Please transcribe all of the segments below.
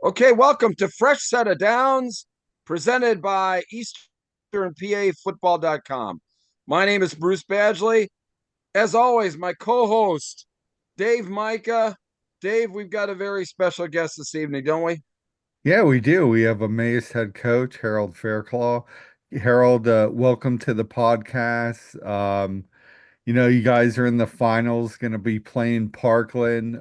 Okay, welcome to Fresh Set of Downs, presented by EasternPAFootball.com. My name is Bruce Badgley. As always, my co-host, Dave Mika. Dave, we've got a very special guest this evening, don't we? Yeah, we do. We have Emmaus head coach Harold Faircloth. Harold, welcome to the podcast. You guys are in the finals, going to be playing Parkland.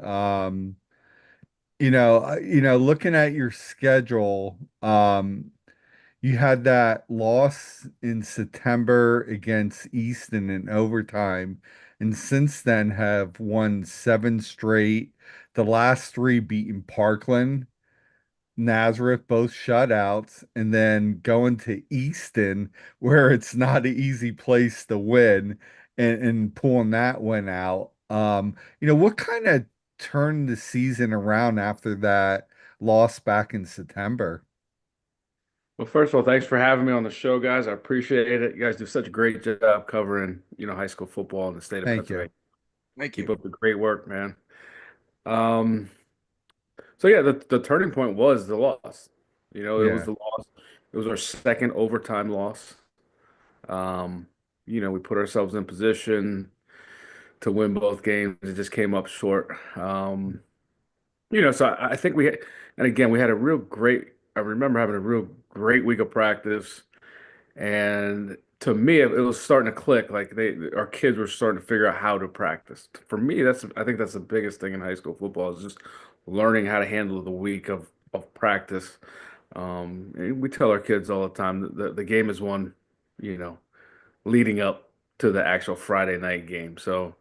Looking at your schedule, you had that loss in September against Easton in overtime, and since then have won seven straight. The last three beating Parkland. Nazareth, both shutouts, and then going to Easton, where it's not an easy place to win, and pulling that one out. What kind of turned the season around after that loss back in September? Well, first of all, thanks for having me on the show, guys. I appreciate it. You guys do such a great job covering, high school football in the state of Thank you. Pennsylvania. Thank you. Keep up the great work, man. Um, so yeah, the turning point was the loss. It was Yeah. the loss. It was our second overtime loss. Um, we put ourselves in position to win both games. It just came up short. So I think and again, we had a real great, I remember having a real great week of practice. And to me, it was starting to click. Like our kids were starting to figure out how to practice. For me, I think that's the biggest thing in high school football is just learning how to handle the week of practice. And we tell our kids all the time that the game is won, you know, leading up to the actual Friday night game. So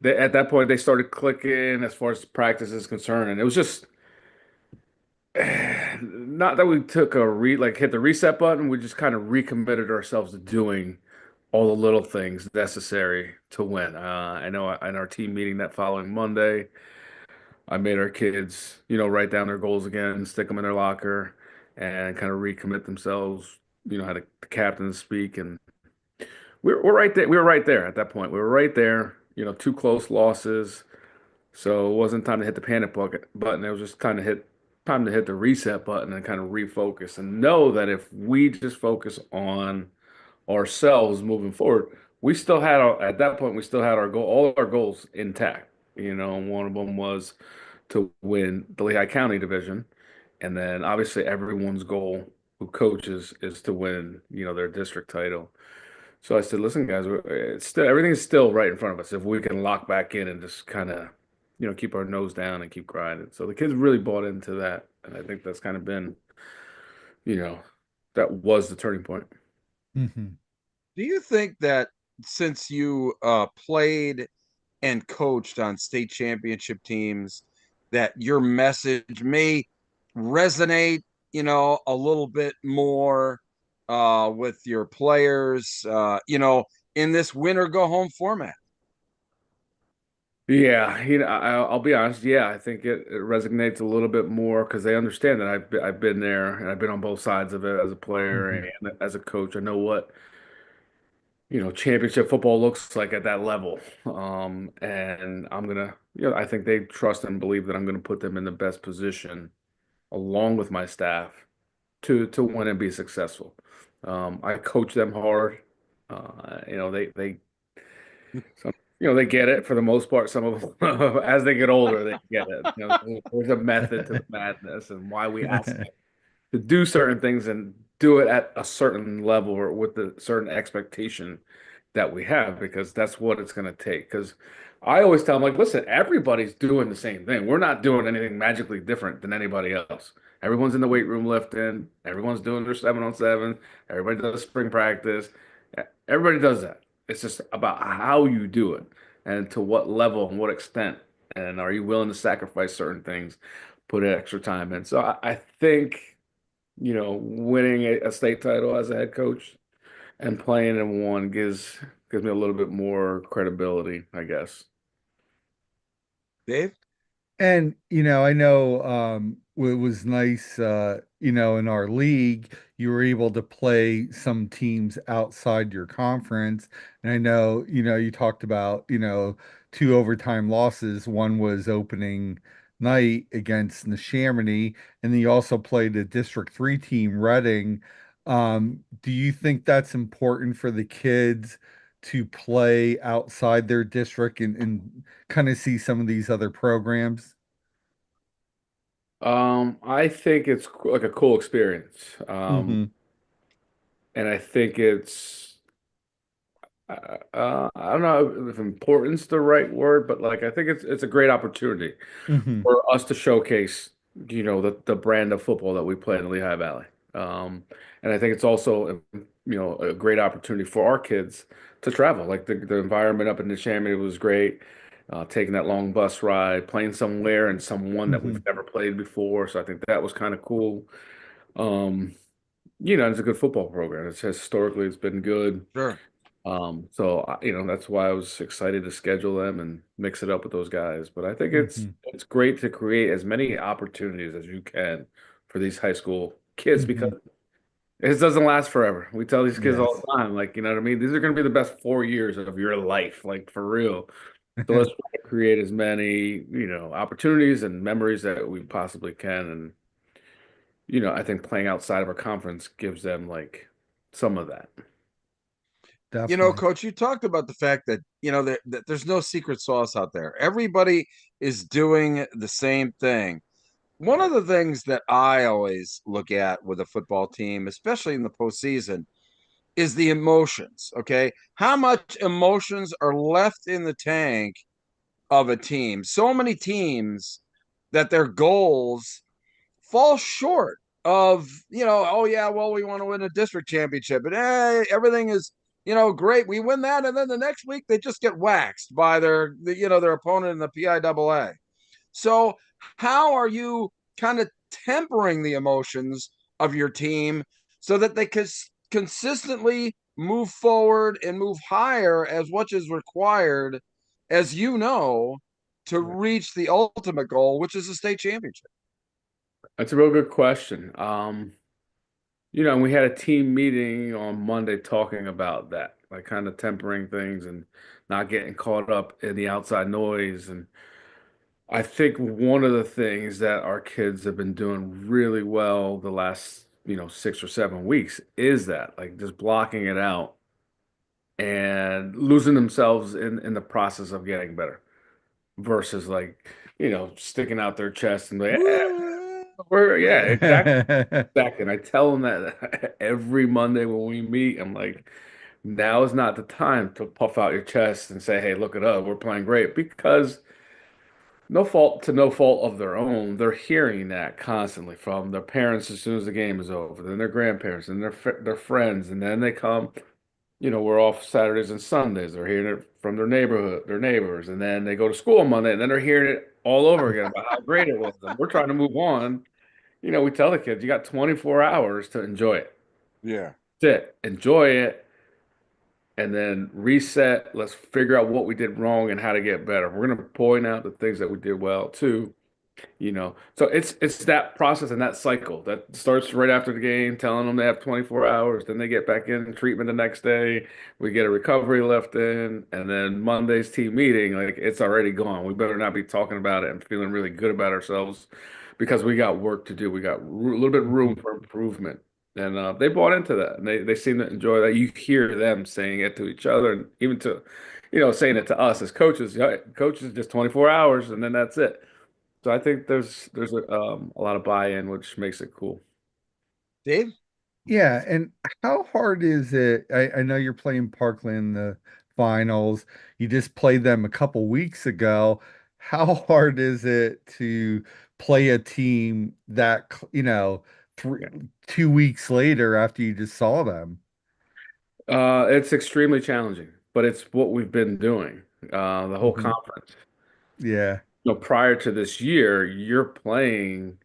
at that point, they started clicking as far as practice is concerned, and it was just not that we took a hit the reset button. We just kind of recommitted ourselves to doing all the little things necessary to win. I know in our team meeting that following Monday, I made our kids, write down their goals again, stick them in their locker, and kind of recommit themselves. Had the captain speak, and we're right there. We were right there at that point. We were right there. Two close losses. So it wasn't time to hit the button. It was just kind of time to hit the reset button and kind of refocus and know that if we just focus on ourselves moving forward, at that point we still had all our goals intact. And one of them was to win the Lehigh County division, and then obviously everyone's goal who coaches is to win, their district title. So I said, listen, guys, everything's still right in front of us. If we can lock back in and just kind of, keep our nose down and keep grinding. So the kids really bought into that. And I think that's kind of been, you know, that was the turning point. Hmm. Do you think that since you played and coached on state championship teams, that your message may resonate, a little bit more with your players, in this win or go home format? Yeah, I'll be honest. Yeah, I think it resonates a little bit more because they understand that I've been there and I've been on both sides of it as a player Hmm. and as a coach. I know what championship football looks like at that level. And I think they trust and believe that I'm gonna put them in the best position along with my staff to win and be successful. I coach them hard. They some they get it for the most part. Some of them, as they get older, they get it. There's a method to the madness and why we ask to do certain things and do it at a certain level or with the certain expectation that we have because that's what it's going to take. Because I always tell them, like, listen, everybody's doing the same thing. We're not doing anything magically different than anybody else. Everyone's in the weight room lifting. Everyone's doing their 7-on-7. Everybody does spring practice. Everybody does that. It's just about how you do it and to what level and what extent. And are you willing to sacrifice certain things, put extra time in? So I think winning a state title as a head coach and playing in one gives me a little bit more credibility, I guess. Dave? And I know it was nice in our league you were able to play some teams outside your conference. And I know, you talked about, two overtime losses. One was opening night against Neshaminy, and then you also played a District 3 team, Reading. Do you think that's important for the kids to play outside their district and kind of see some of these other programs? I think it's like a cool experience. Hmm. And I think I don't know if importance the right word, but like I think it's a great opportunity Hmm. for us to showcase, the brand of football that we play in the Lehigh Valley. Um, and I think it's also, a great opportunity for our kids to travel. Like the environment up in the Chamonix was great. Taking that long bus ride, playing somewhere and someone that we've Hmm. never played before. So I think that was kind of cool. Um, it's a good football program. It's been good. Sure. That's why I was excited to schedule them and mix it up with those guys. But I think it's Hmm. it's great to create as many opportunities as you can for these high school kids because Hmm. it doesn't last forever. We tell these kids all Yes. the time, like, you know what I mean? These are going to be the best 4 years of your life, like for real. So let's try to create as many, opportunities and memories that we possibly can. And, I think playing outside of our conference gives them like some of that. Definitely. Coach, you talked about the fact that, that there's no secret sauce out there. Everybody is doing the same thing. One of the things that I always look at with a football team, especially in the postseason, is the emotions. Okay. How much emotions are left in the tank of a team? So many teams that their goals fall short of, oh yeah, well, we want to win a district championship, and hey, everything is, great. We win that, and then the next week they just get waxed by their opponent in the PIAA. So how are you kind of tempering the emotions of your team so that they can consistently move forward and move higher as much as required, as to reach the ultimate goal, which is a state championship? That's a real good question. And we had a team meeting on Monday talking about that, like kind of tempering things and not getting caught up in the outside noise. And I think one of the things that our kids have been doing really well the last, 6 or 7 weeks is that, like just blocking it out and losing themselves in the process of getting better versus like, sticking out their chest and like, yeah, exactly. Back and I tell them that every Monday when we meet, I'm like, now is not the time to puff out your chest and say, hey, look at us, we're playing great because no fault of their own, they're hearing that constantly from their parents as soon as the game is over, then their grandparents and their friends, and then they come, we're off Saturdays and Sundays. They're hearing it from their neighborhood, their neighbors, and then they go to school on Monday, and then they're hearing it all over again about how great it was. And we're trying to move on. We tell the kids, you got 24 hours to enjoy it. Yeah. That's it. Enjoy it and then reset. Let's figure out what we did wrong and how to get better. We're going to point out the things that we did well too. So it's that process and that cycle that starts right after the game, telling them they have 24 hours, then they get back in treatment the next day. We get a recovery left in, and then Monday's team meeting, like it's already gone. We better not be talking about it and feeling really good about ourselves because we got work to do. We got a little bit of room for improvement. And they bought into that, and they seem to enjoy that. You hear them saying it to each other, and even to, saying it to us as coaches. Yeah, coaches just 24 hours, and then that's it. So I think there's a lot of buy-in, which makes it cool. Dave? Yeah, and how hard is it? I know you're playing Parkland in the finals. You just played them a couple weeks ago. How hard is it to play a team that, three, Yeah. 2 weeks later after you just saw them? It's extremely challenging, but it's what we've been doing. The whole Hmm. conference. Yeah. Prior to this year, you're playing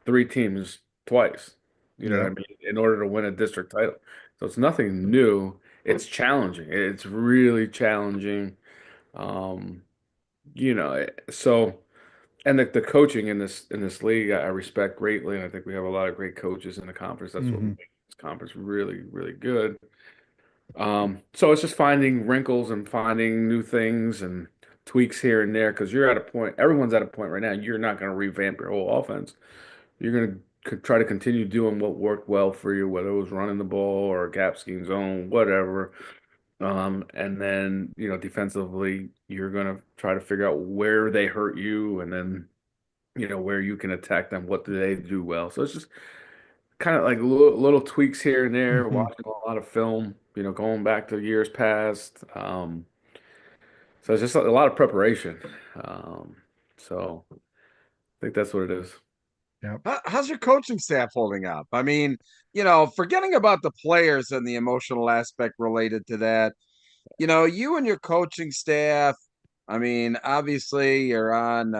three teams twice. You know what I Yep. mean? In order to win a district title. So it's nothing new. It's challenging. It's really challenging. Um, so and the coaching in this league, I respect greatly, and I think we have a lot of great coaches in the conference. That's what Hmm. makes this conference really, really good. So it's just finding wrinkles and finding new things and tweaks here and there because you're at a point, everyone's at a point right now, you're not going to revamp your whole offense. You're going to try to continue doing what worked well for you, whether it was running the ball or gap scheme zone, whatever. And then, defensively, you're going to try to figure out where they hurt you and then, where you can attack them. What do they do well? So it's just kind of like little tweaks here and there, Hmm. watching a lot of film, going back to years past. So it's just a lot of preparation. Um, so I think that's what it is. Yep. How's your coaching staff holding up? I mean, forgetting about the players and the emotional aspect related to that, you and your coaching staff, I mean, obviously you're on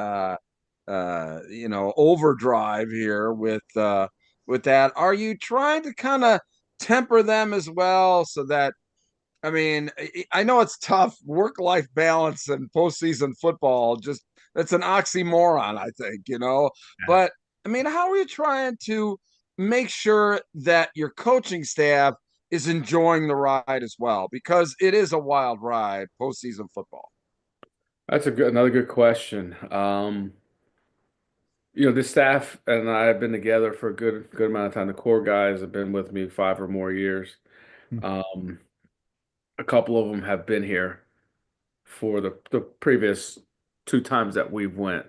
overdrive here with that. Are you trying to kind of temper them as well so that I mean, I know it's tough work-life balance and postseason football, just that's an oxymoron, I think. But I mean, how are you trying to make sure that your coaching staff is enjoying the ride as well? Because it is a wild ride, postseason football. That's another good question. The staff and I have been together for a good amount of time. The core guys have been with me 5 or more years. Um, a couple of them have been here for the previous two times that we went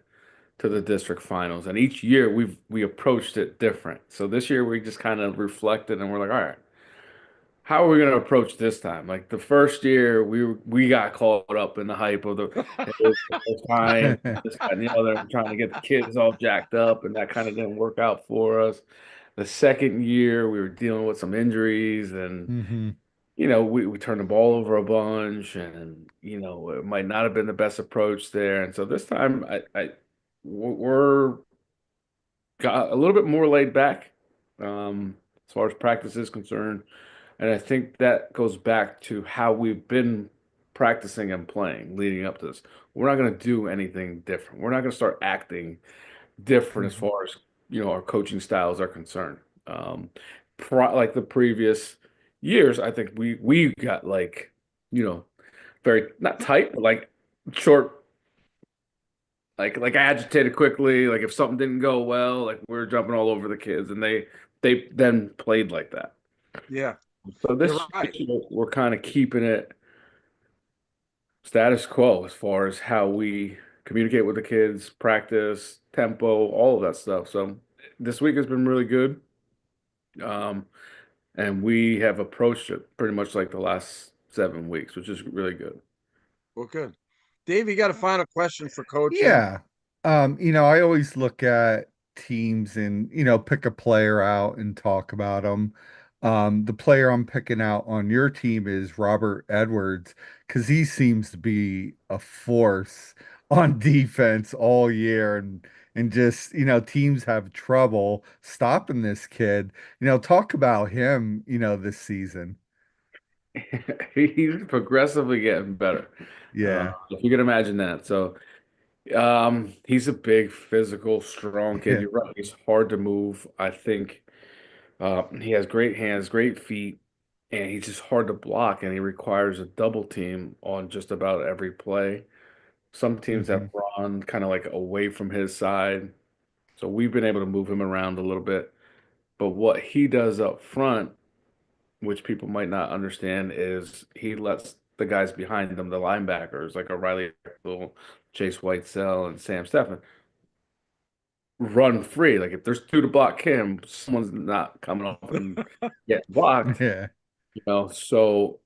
to the district finals, and each year we approached it different. So this year we just kind of reflected and we're like, all right, how are we going to approach this time? Like the first year, we got caught up in the hype of it was the first time, this, that, and the other, trying to get the kids all jacked up, and that kind of didn't work out for us. The second year, we were dealing with some injuries, and Hmm. we turned the ball over a bunch, and it might not have been the best approach there. And so this time, we're got a little bit more laid back, as far as practice is concerned. And I think that goes back to how we've been practicing and playing leading up to this. We're not going to do anything different. We're not going to start acting different as Hmm. far as, our coaching styles are concerned. Like the previous years, I think we got like, you know, very not tight, but like short, like agitated quickly. Like if something didn't go well, like we're jumping all over the kids, and they then played like that. Yeah, So you're this right. year, we're kind of keeping it status quo as far as how we communicate with the kids, practice, tempo, all of that stuff. So this week has been really good. Um, and we have approached it pretty much like the last 7 weeks, which is really good. Well, good. Dave, you got a final question for coaching? Yeah. I always look at teams and, pick a player out and talk about them. The player I'm picking out on your team is Robert Edwards because he seems to be a force on defense all year and just, teams have trouble stopping this kid. Talk about him, this season. He's progressively getting better. Yeah. If you can imagine that. So he's a big, physical, strong kid. Yeah. You're right. He's hard to move. I think he has great hands, great feet, and he's just hard to block. And he requires a double team on just about every play. Some teams have Hmm. run kind of like away from his side, so we've been able to move him around a little bit. But what he does up front, which people might not understand, is he lets the guys behind him, the linebackers like O'Reilly, Chase Whitesell, and Sam Steffen, run free. Like if there's two to block him, someone's not coming off and get blocked. Yeah. So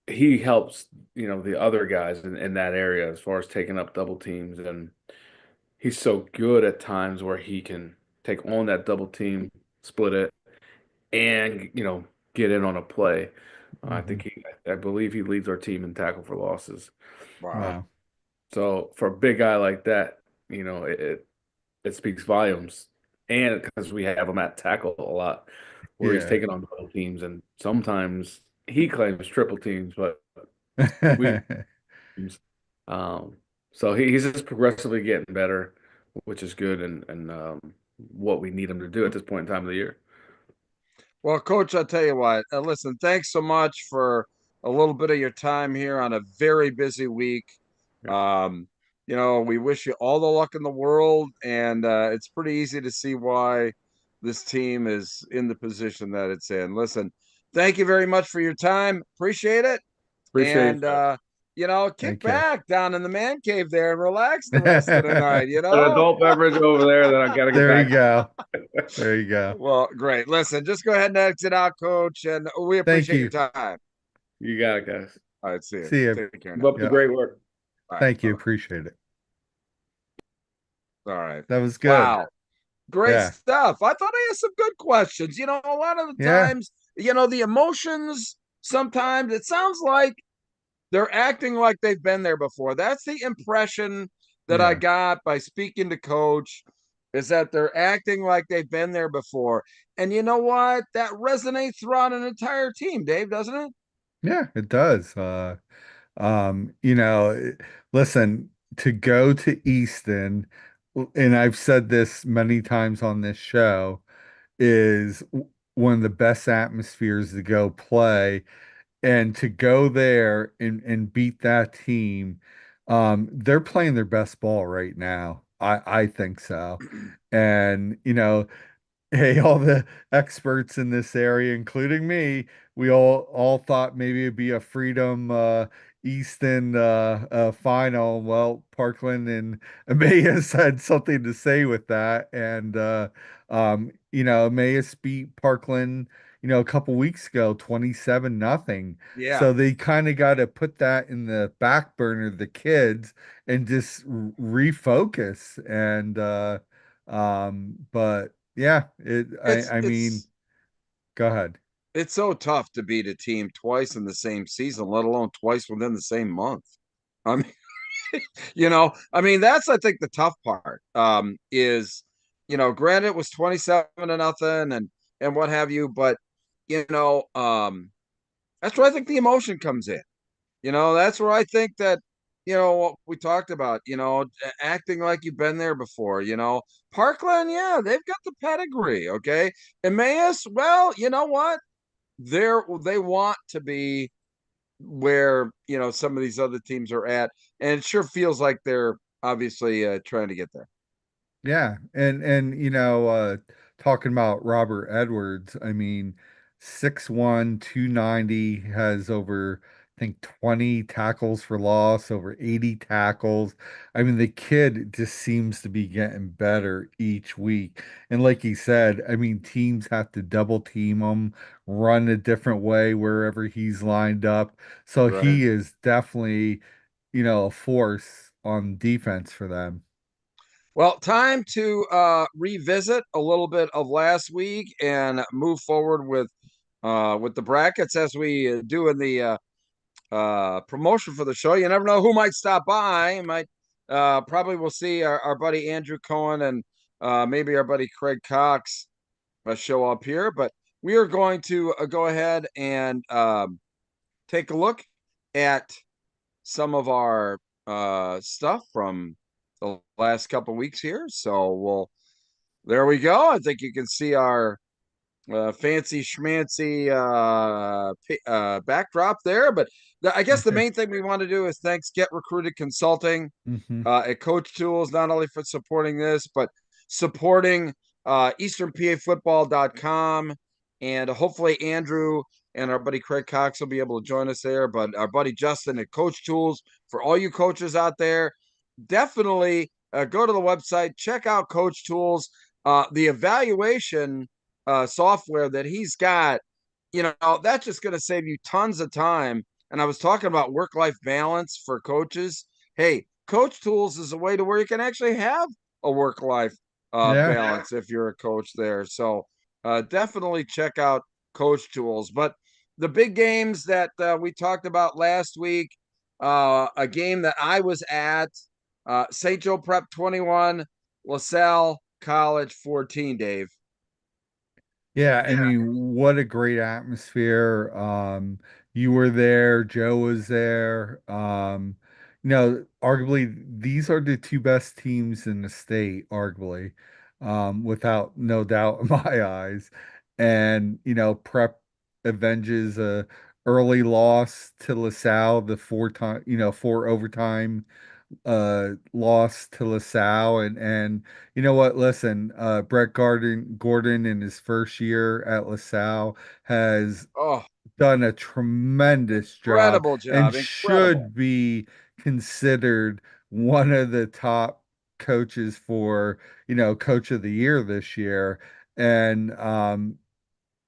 he helps, the other guys in that area as far as taking up double teams. And he's so good at times where he can take on that double team, split it, and, get in on a play. I Hmm. think I believe he leads our team in tackle for losses. Um, Wow. Wow. so for a big guy like that, it speaks volumes. And because we have him at tackle a lot, where he's Yeah. taking on double teams, and sometimes he claims triple teams, but we um so he's just progressively getting better, which is good and what we need him to do at this point in time of the year. Well, Coach, I'll tell you what. Listen, thanks so much for a little bit of your time here on a very busy week. Yeah. Um, we wish you all the luck in the world, and it's pretty easy to see why this team is in the position that it's in. Listen, thank you very much for your time. Appreciate it. Appreciate And it. kick Thank you. back down in the man cave there and relax the rest of the night, An adult beverage over there that I got to get There back. you go. There you go. Well, great. Listen, just go ahead and exit out, coach, and we Thank appreciate your you. time. You got it, guys. All right, see you. See you. Take care Keep now. up the Yep. Bye. great work. All right. Thank you. Bye-bye. Appreciate it. All right. That was good. Wow. Great Yeah. stuff. I thought I had some good questions. A lot of the Yeah. times, the emotions, sometimes it sounds like they're acting like they've been there before. That's the impression that I Yeah. got by speaking to coach, is that they're acting like they've been there before. And you know what? That resonates throughout an entire team, Dave, doesn't it? Yeah, it does. You know, listen, to go to Easton, and I've said this many times on this show, is one of the best atmospheres to go play. And to go there and beat that team, they're playing their best ball right now. I think so. And hey, all the experts in this area, including me, we all thought maybe it'd be a Freedom Easton final. Well, Parkland and Emmaus had something to say with that, and Emmaus beat Parkland, a couple weeks ago, 27-0. Yeah. So they kind of got to put that in the back burner, the kids, and just refocus. And but yeah, It's I mean, it's go ahead. it's so tough to beat a team twice in the same season, let alone twice within the same month. I mean, that's I think the tough part. Is granted it was 27-0 and what have you, but that's where I think the emotion comes in. That's where I think that, what we talked about, acting like you've been there before, Parkland, yeah, they've got the pedigree, okay. Emmaus, well, you know what? They want to be where, some of these other teams are at, and it sure feels like they're obviously trying to get there. Yeah, and talking about Robert Edwards, I mean, 6'1", 290, has over, I think, 20 tackles for loss, over 80 tackles. I mean, the kid just seems to be getting better each week. And like he said, I mean, teams have to double team him, run a different way wherever he's lined up. So Right. he is definitely, a force on defense for them. Well, time to revisit a little bit of last week and move forward with the brackets as we do in the promotion for the show. You never know who might stop by. Might probably we'll see our buddy Andrew Cohen and maybe our buddy Craig Cox show up here. But we are going to go ahead and take a look at some of our stuff from the last couple weeks here. So there we go. I think you can see our fancy schmancy backdrop there. But I guess the main thing we want to do is thanks Get Recruited Consulting Hmm. at Coach Tools, not only for supporting this, but supporting EasternPAFootball.com. And hopefully Andrew and our buddy Craig Cox will be able to join us there. But our buddy Justin at Coach Tools, for all you coaches out there, definitely go to the website, check out Coach Tools. The evaluation software that he's got, that's just going to save you tons of time. And I was talking about work-life balance for coaches. Hey, Coach Tools is a way to where you can actually have a work-life Yeah. balance if you're a coach there. So definitely check out Coach Tools. But the big games that we talked about last week, a game that I was at, St. Joe Prep 21, LaSalle College 14, Dave. Yeah, I mean, what a great atmosphere. You were there, Joe was there. Arguably these are the two best teams in the state, arguably, without no doubt in my eyes. And, Prep avenges early loss to LaSalle, the four overtime loss to LaSalle, and you know what? Listen, Brett Gordon in his first year at LaSalle has Oh, done a tremendous job incredible and job. Incredible. should be considered one of the top coaches for, coach of the year this year. And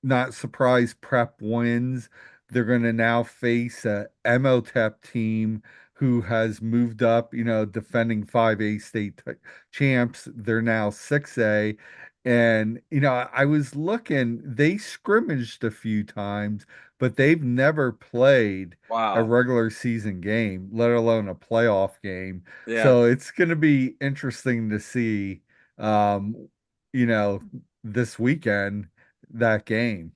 not surprised Prep wins. They're going to now face a Emotep team who has moved up, defending 5A state champs. They're now 6A. And, I was looking, they scrimmaged a few times, but they've never played a Wow. regular season game, let alone a playoff game. Yeah. So it's going to be interesting to see, um, you know, this weekend that game.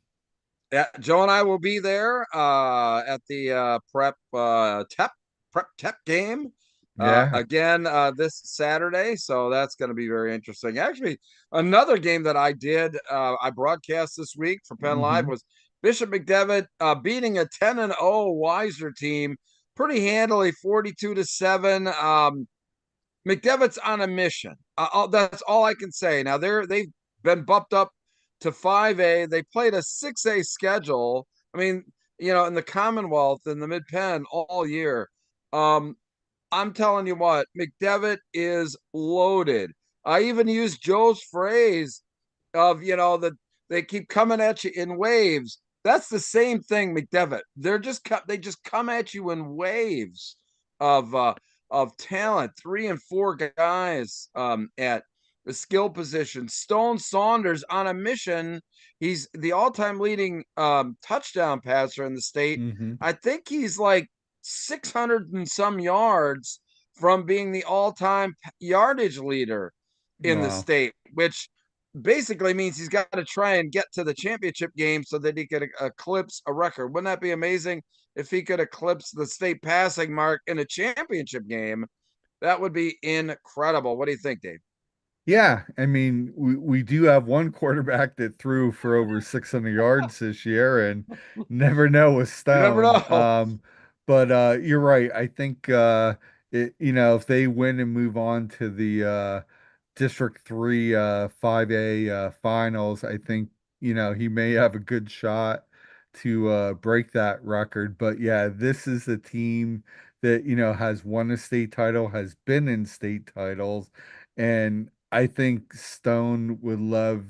Yeah, Joe and I will be there at the prep tep game Yeah. again this Saturday. So that's going to be very interesting. Actually, another game that I broadcast this week for Penn Live Hmm. was Bishop McDevitt beating a 10-0 Weiser team pretty handily, 42-7. McDevitt's on a mission. That's all I can say. Now they've been bumped up to 5A. They played a 6A schedule. I mean, in the Commonwealth in the Mid Penn all year. Um, I'm telling you what, McDevitt is loaded. I even used Joe's phrase of that they keep coming at you in waves. That's the same thing, McDevitt. They just come at you in waves of uh of talent. 3 and 4 guys at the skill position. Stone Saunders on a mission. He's the all-time leading touchdown passer in the state. Hmm. I think he's like 600 and some yards from being the all-time yardage leader in the Wow. state, which basically means he's got to try and get to the championship game so that he could eclipse a record. Wouldn't that be amazing if he could eclipse the state passing mark in a championship game? That would be incredible. What do you think, Dave? Yeah, I mean, we do have one quarterback that threw for over 600 yards this year, and never know with You never Stone. know. But you're right. I think if they win and move on to the District 3 5A finals, I think, he may have a good shot to break that record. But yeah, this is a team that, has won a state title, has been in state titles, and I think Stone would love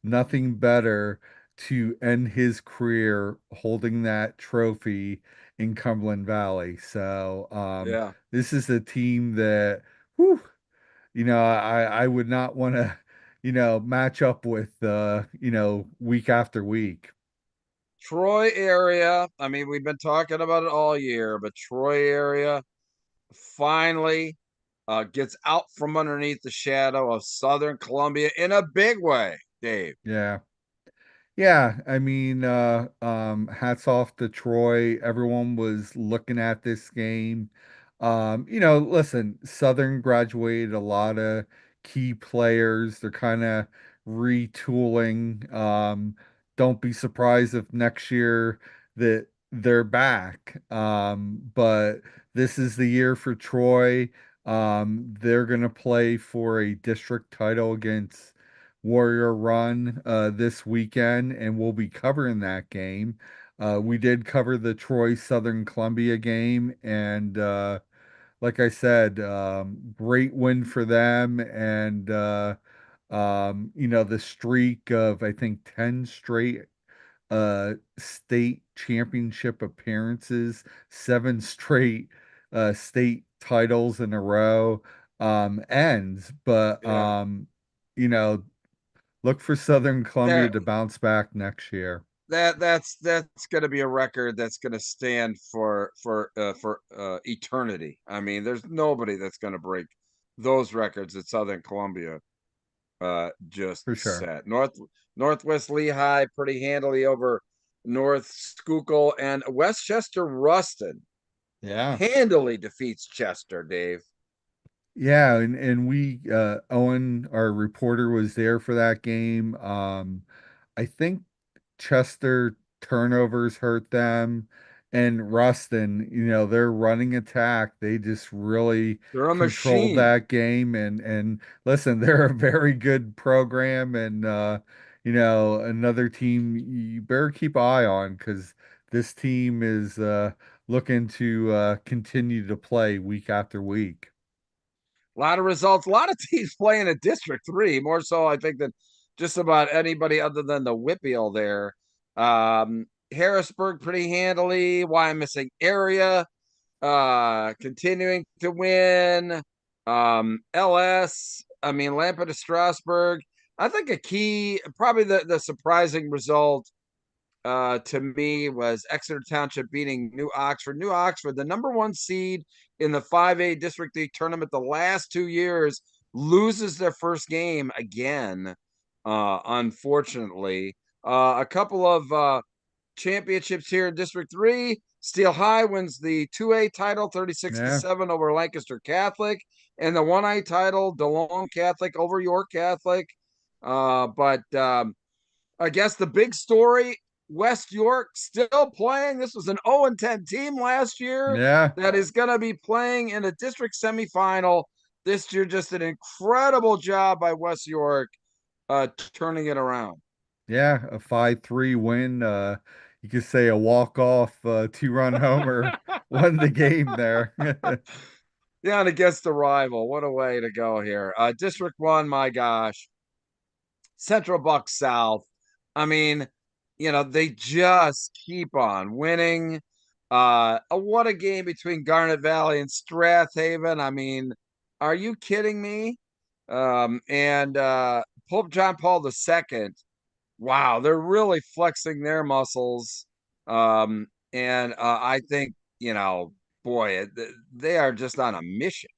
nothing better to end his career holding that trophy in Cumberland Valley. So, Yeah. this is a team that, whew, I would not want to, match up with, week after week. Troy area. I mean, we've been talking about it all year, but Troy area finally gets out from underneath the shadow of Southern Columbia in a big way, Dave. Yeah. Yeah, I mean, hats off to Troy. Everyone was looking at this game. Listen, Southern graduated a lot of key players. They're kind of retooling. Don't be surprised if next year that they're back. But this is the year for Troy. They're gonna play for a district title against Warrior Run this weekend, and we'll be covering that game. We did cover the Troy Southern Columbia game, and like I said, great win for them, and the streak of I think 10 straight state championship appearances, 7 straight state titles in a row ends, but Yeah. you know look for Southern Columbia There to bounce back next year, that's going to be a record that's going to stand for eternity. I mean, there's nobody that's going to break those records that Southern Columbia just for sure. set. Northwest Lehigh pretty handily over North Schuylkill, and Westchester Ruston Yeah. handily defeats Chester, Dave. Yeah, and we Owen, our reporter, was there for that game. I think Chester turnovers hurt them, and Ruston, their running attack, they just really They're a controlled machine. that game. And listen, they're a very good program, and another team you better keep an eye on, because this team is looking to continue to play week after week. A lot of results, a lot of teams playing at District 3, more so, I think, than just about anybody other than the Whippeal there. Harrisburg pretty handily. Why I'm missing area. Continuing to win. LS, I mean, Lampa to Strasburg. I think a key, probably the surprising result to me was Exeter Township beating New Oxford. New Oxford, the number one seed in the 5A District League tournament the last 2 years, loses their first game again, unfortunately. A couple of championships here in District 3. Steel High wins the 2A title 36 Yeah. 7 over Lancaster Catholic, and the 1A title, DeLong Catholic over York Catholic. But I guess the big story, West York still playing. This was an 0-10 team last year Yeah. that is going to be playing in a district semifinal this year. Just an incredible job by West York turning it around. Yeah, a 5-3 win. You could say a walk-off two-run homer won the game there. Yeah, and against the rival. What a way to go here. District 1, my gosh. Central Buck South. I mean, they just keep on winning. What a game between Garnet Valley and Strathaven. I mean, are you kidding me? And Pope John Paul II. Wow, they're really flexing their muscles. And I think, boy, they are just on a mission.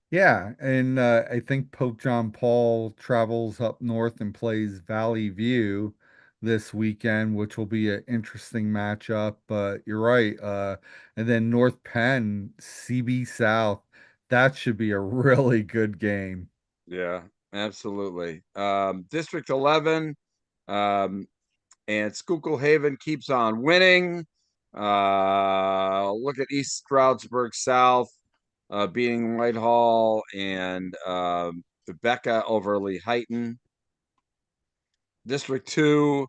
Yeah, and I think Pope John Paul travels up north and plays Valley View this weekend, which will be an interesting matchup. But you're right. And then North Penn, CB South, that should be a really good game. Yeah, absolutely. District 11, and Schuylkill Haven keeps on winning. Look at East Stroudsburg South beating Whitehall, and Rebecca Overly Heighton. District 2,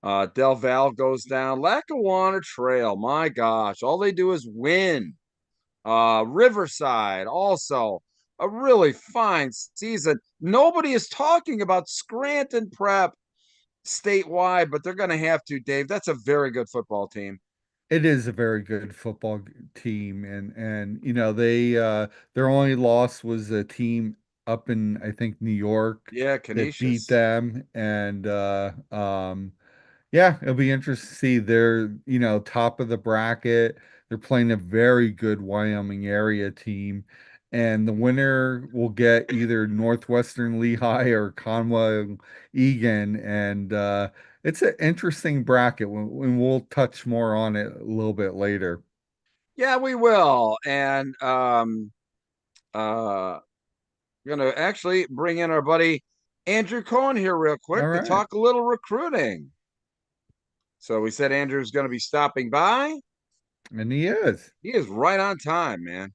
Del Val goes down. Lackawanna Trail, my gosh, all they do is win. Riverside, also a really fine season. Nobody is talking about Scranton Prep statewide, but they're going to have to, Dave. That's a very good football team. It is a very good football team, and their only loss was a team up in, I think, New York, Yeah, that beat Canisius. them. And yeah, it'll be interesting to see. They're, top of the bracket. They're playing a very good Wyoming area team, and the winner will get either Northwestern Lehigh or Conway Egan. And it's an interesting bracket, and we'll touch more on it a little bit later. Yeah, we will. And gonna actually bring in our buddy Andrew Cohen here real All quick to right. talk a little recruiting. So we said Andrew's gonna be stopping by. And he is. He is right on time, man.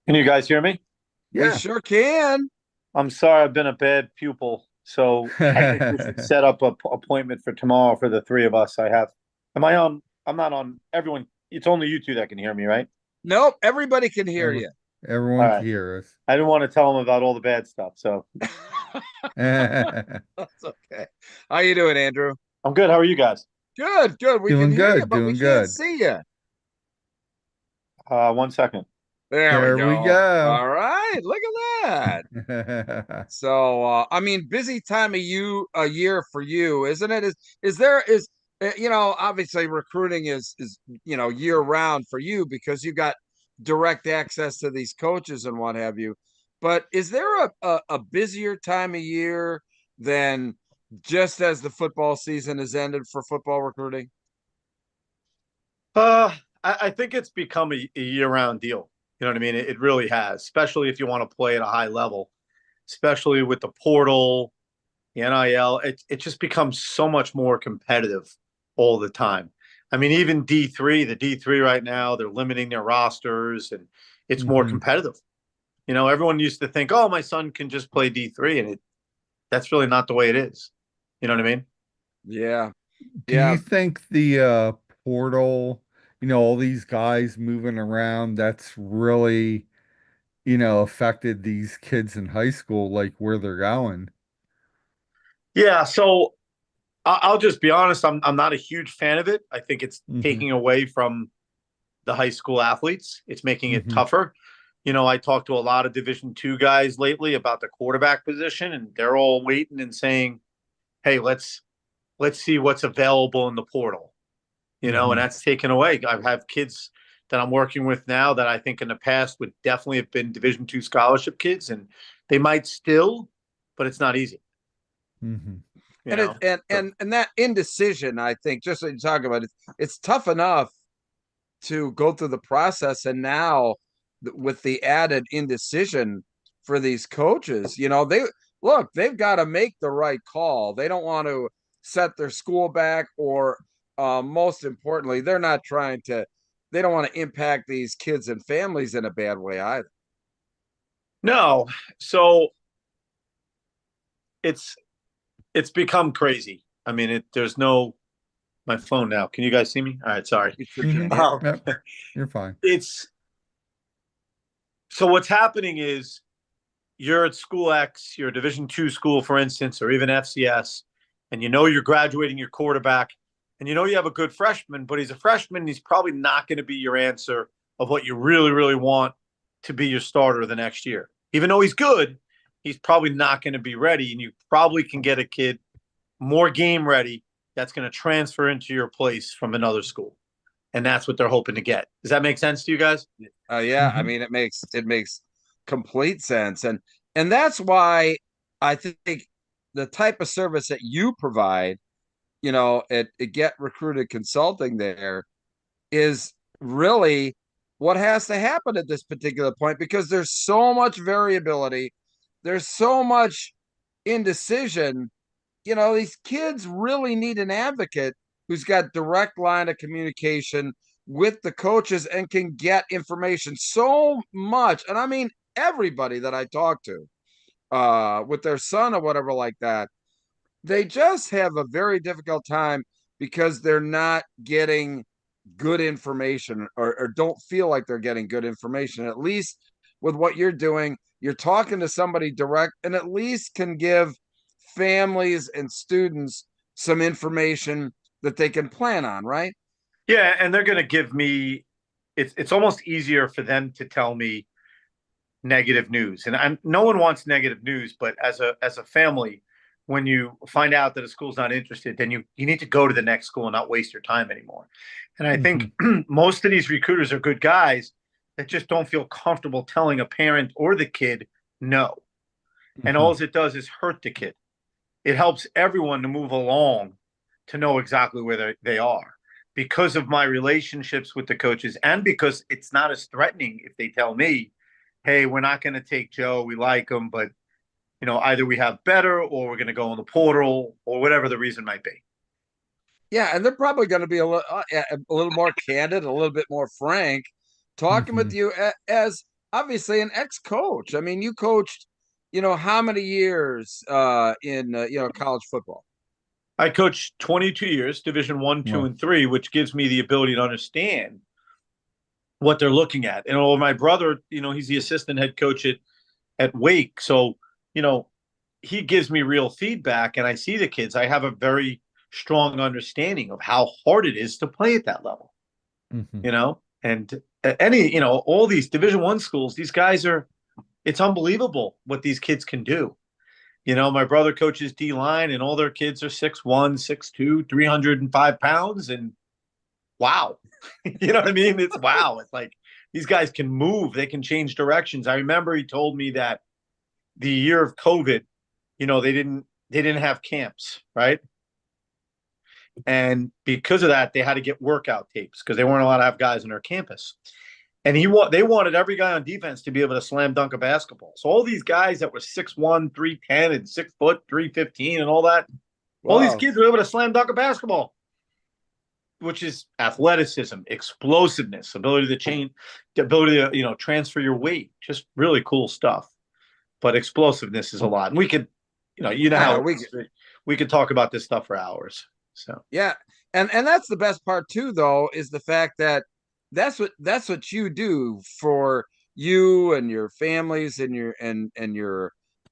Can you guys hear me? We Yeah. sure can. I'm sorry, I've been a bad pupil. So I think we should set up an appointment for tomorrow for the three of us. Am I on? I'm not on. Everyone, it's only you two that can hear me, right? Nope, everybody can hear Every- you. Everyone All can right. hear us. I didn't want to tell them about all the bad stuff. So That's okay. How you doing, Andrew? I'm good. How are you guys? Good, good. We can Doing hear you, good, but we doing can't good. see you. 1 second. There we There go. we go. All right, look at that. So, I mean, busy time of a year for you, isn't it? Is there obviously recruiting is year round for you because you got direct access to these coaches and what have you. But is there a busier time of year than just as the football season has ended for football recruiting? I think it's become a year-round deal. You know what I mean? It really has, especially if you want to play at a high level, especially with the portal, the NIL. It just becomes so much more competitive all the time. I mean, even D3, the D3 right now, they're limiting their rosters and it's more Hmm. competitive. You know, everyone used to think, oh, my son can just play D3, and that's really not the way it is. You know what I mean? Yeah. Do you Yeah. think the portal, all these guys moving around, that's really, affected these kids in high school, like where they're going? Yeah. So I'll just be honest. I'm not a huge fan of it. I think it's Hmm. taking away from the high school athletes. It's making it Hmm. tougher. You know, I talked to a lot of Division II guys lately about the quarterback position, and they're all waiting and saying, "Hey, let's see what's available in the portal." You know, and Hmm. that's taken away. I have kids that I'm working with now that I think in the past would definitely have been Division II scholarship kids, and they might still, but it's not easy. Hmm. You And it know, and so and and that indecision, I think, just what you talk about, it's tough enough to go through the process, and now with the added indecision for these coaches, they've got to make the right call. They don't want to set their school back, or most importantly, they don't want to impact these kids and families in a bad way either. no, so it's it's become crazy. I mean, there's no my phone now. Can you guys see me? All right, sorry. We sure Hmm. can, yeah. Um, Yep, you're fine. it's so what's happening is you're at school X, you're a Division II school, for instance, or even FCS, and you know you're graduating your quarterback, and you know you have a good freshman, but he's a freshman, and he's probably not going to be your answer of what you really, really want to be your starter the next year. Even though he's good, he's probably not going to be ready, and you probably can get a kid more game ready that's going to transfer into your place from another school. And that's what they're hoping to get. Does that make sense to you guys? Yeah, I Hmm. mean, it makes complete sense, and that's why I think the type of service that you provide, at Get Recruited Consulting, there is really what has to happen at this particular point, because there's so much variability, there's so much indecision. These kids really need an advocate who's got direct line of communication with the coaches and can get information so much. And I mean, everybody that I talk to with their son or whatever like that, they just have a very difficult time because they're not getting good information, or don't feel like they're getting good information. At least with what you're doing, you're talking to somebody direct and at least can give families and students some information that they can plan on, right? Yeah, and they're going to give me. It's almost easier for them to tell me negative news, and no one wants negative news. But as a family, when you find out that a school's not interested, then you need to go to the next school and not waste your time anymore. And I Hmm. think most of these recruiters are good guys that just don't feel comfortable telling a parent or the kid no. And Hmm. all it does is hurt the kid. It helps everyone to move along to know exactly where they are because of my relationships with the coaches, and because it's not as threatening if they tell me, hey, we're not going to take Joe, we like him, but either we have better or we're going to go in the portal or whatever the reason might be. Yeah, and they're probably going to be a little more candid, a little bit more frank, talking with Hmm. you as obviously an ex-coach. I mean, you coached, how many years in college football? I coached 22 years, Division I, two, Well, and three, which gives me the ability to understand what they're looking at. And my brother, he's the assistant head coach at Wake. So, you know, he gives me real feedback and I see the kids. I have a very strong understanding of how hard it is to play at that level, hmm. and all these Division I schools, these guys it's unbelievable what these kids can do. My brother coaches D line and all their kids are 6'1", 6'2", 305 pounds. And wow, you know what I mean? It's wow. It's like these guys can move, they can change directions. I remember he told me that the year of COVID, they didn't have camps, right? And because of that, they had to get workout tapes because they weren't allowed to have guys on their campus. And they wanted every guy on defense to be able to slam dunk a basketball. So all these guys that were 6'1", 310, and 6 foot, 315, and all that, all these Wow. kids were able to slam dunk a basketball. which is athleticism, explosiveness, ability to change, the ability to transfer your weight, just really cool stuff. But explosiveness is a lot, and we could, how we could talk about this stuff for hours. So yeah, and that's the best part too, though, is the fact that that's what you do for you and your families and your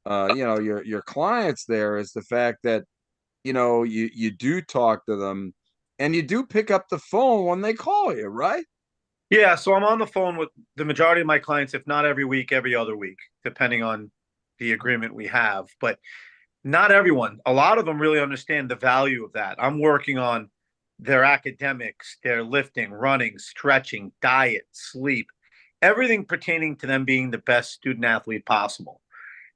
your clients. There is the fact that you do talk to them and you do pick up the phone when they call you, right? yeah, so I'm on the phone with the majority of my clients, if not every week, every other week, depending on the agreement we have. But not everyone. A lot of them really understand the value of that. I'm working on their academics, their lifting, running, stretching, diet, sleep, everything pertaining to them being the best student athlete possible.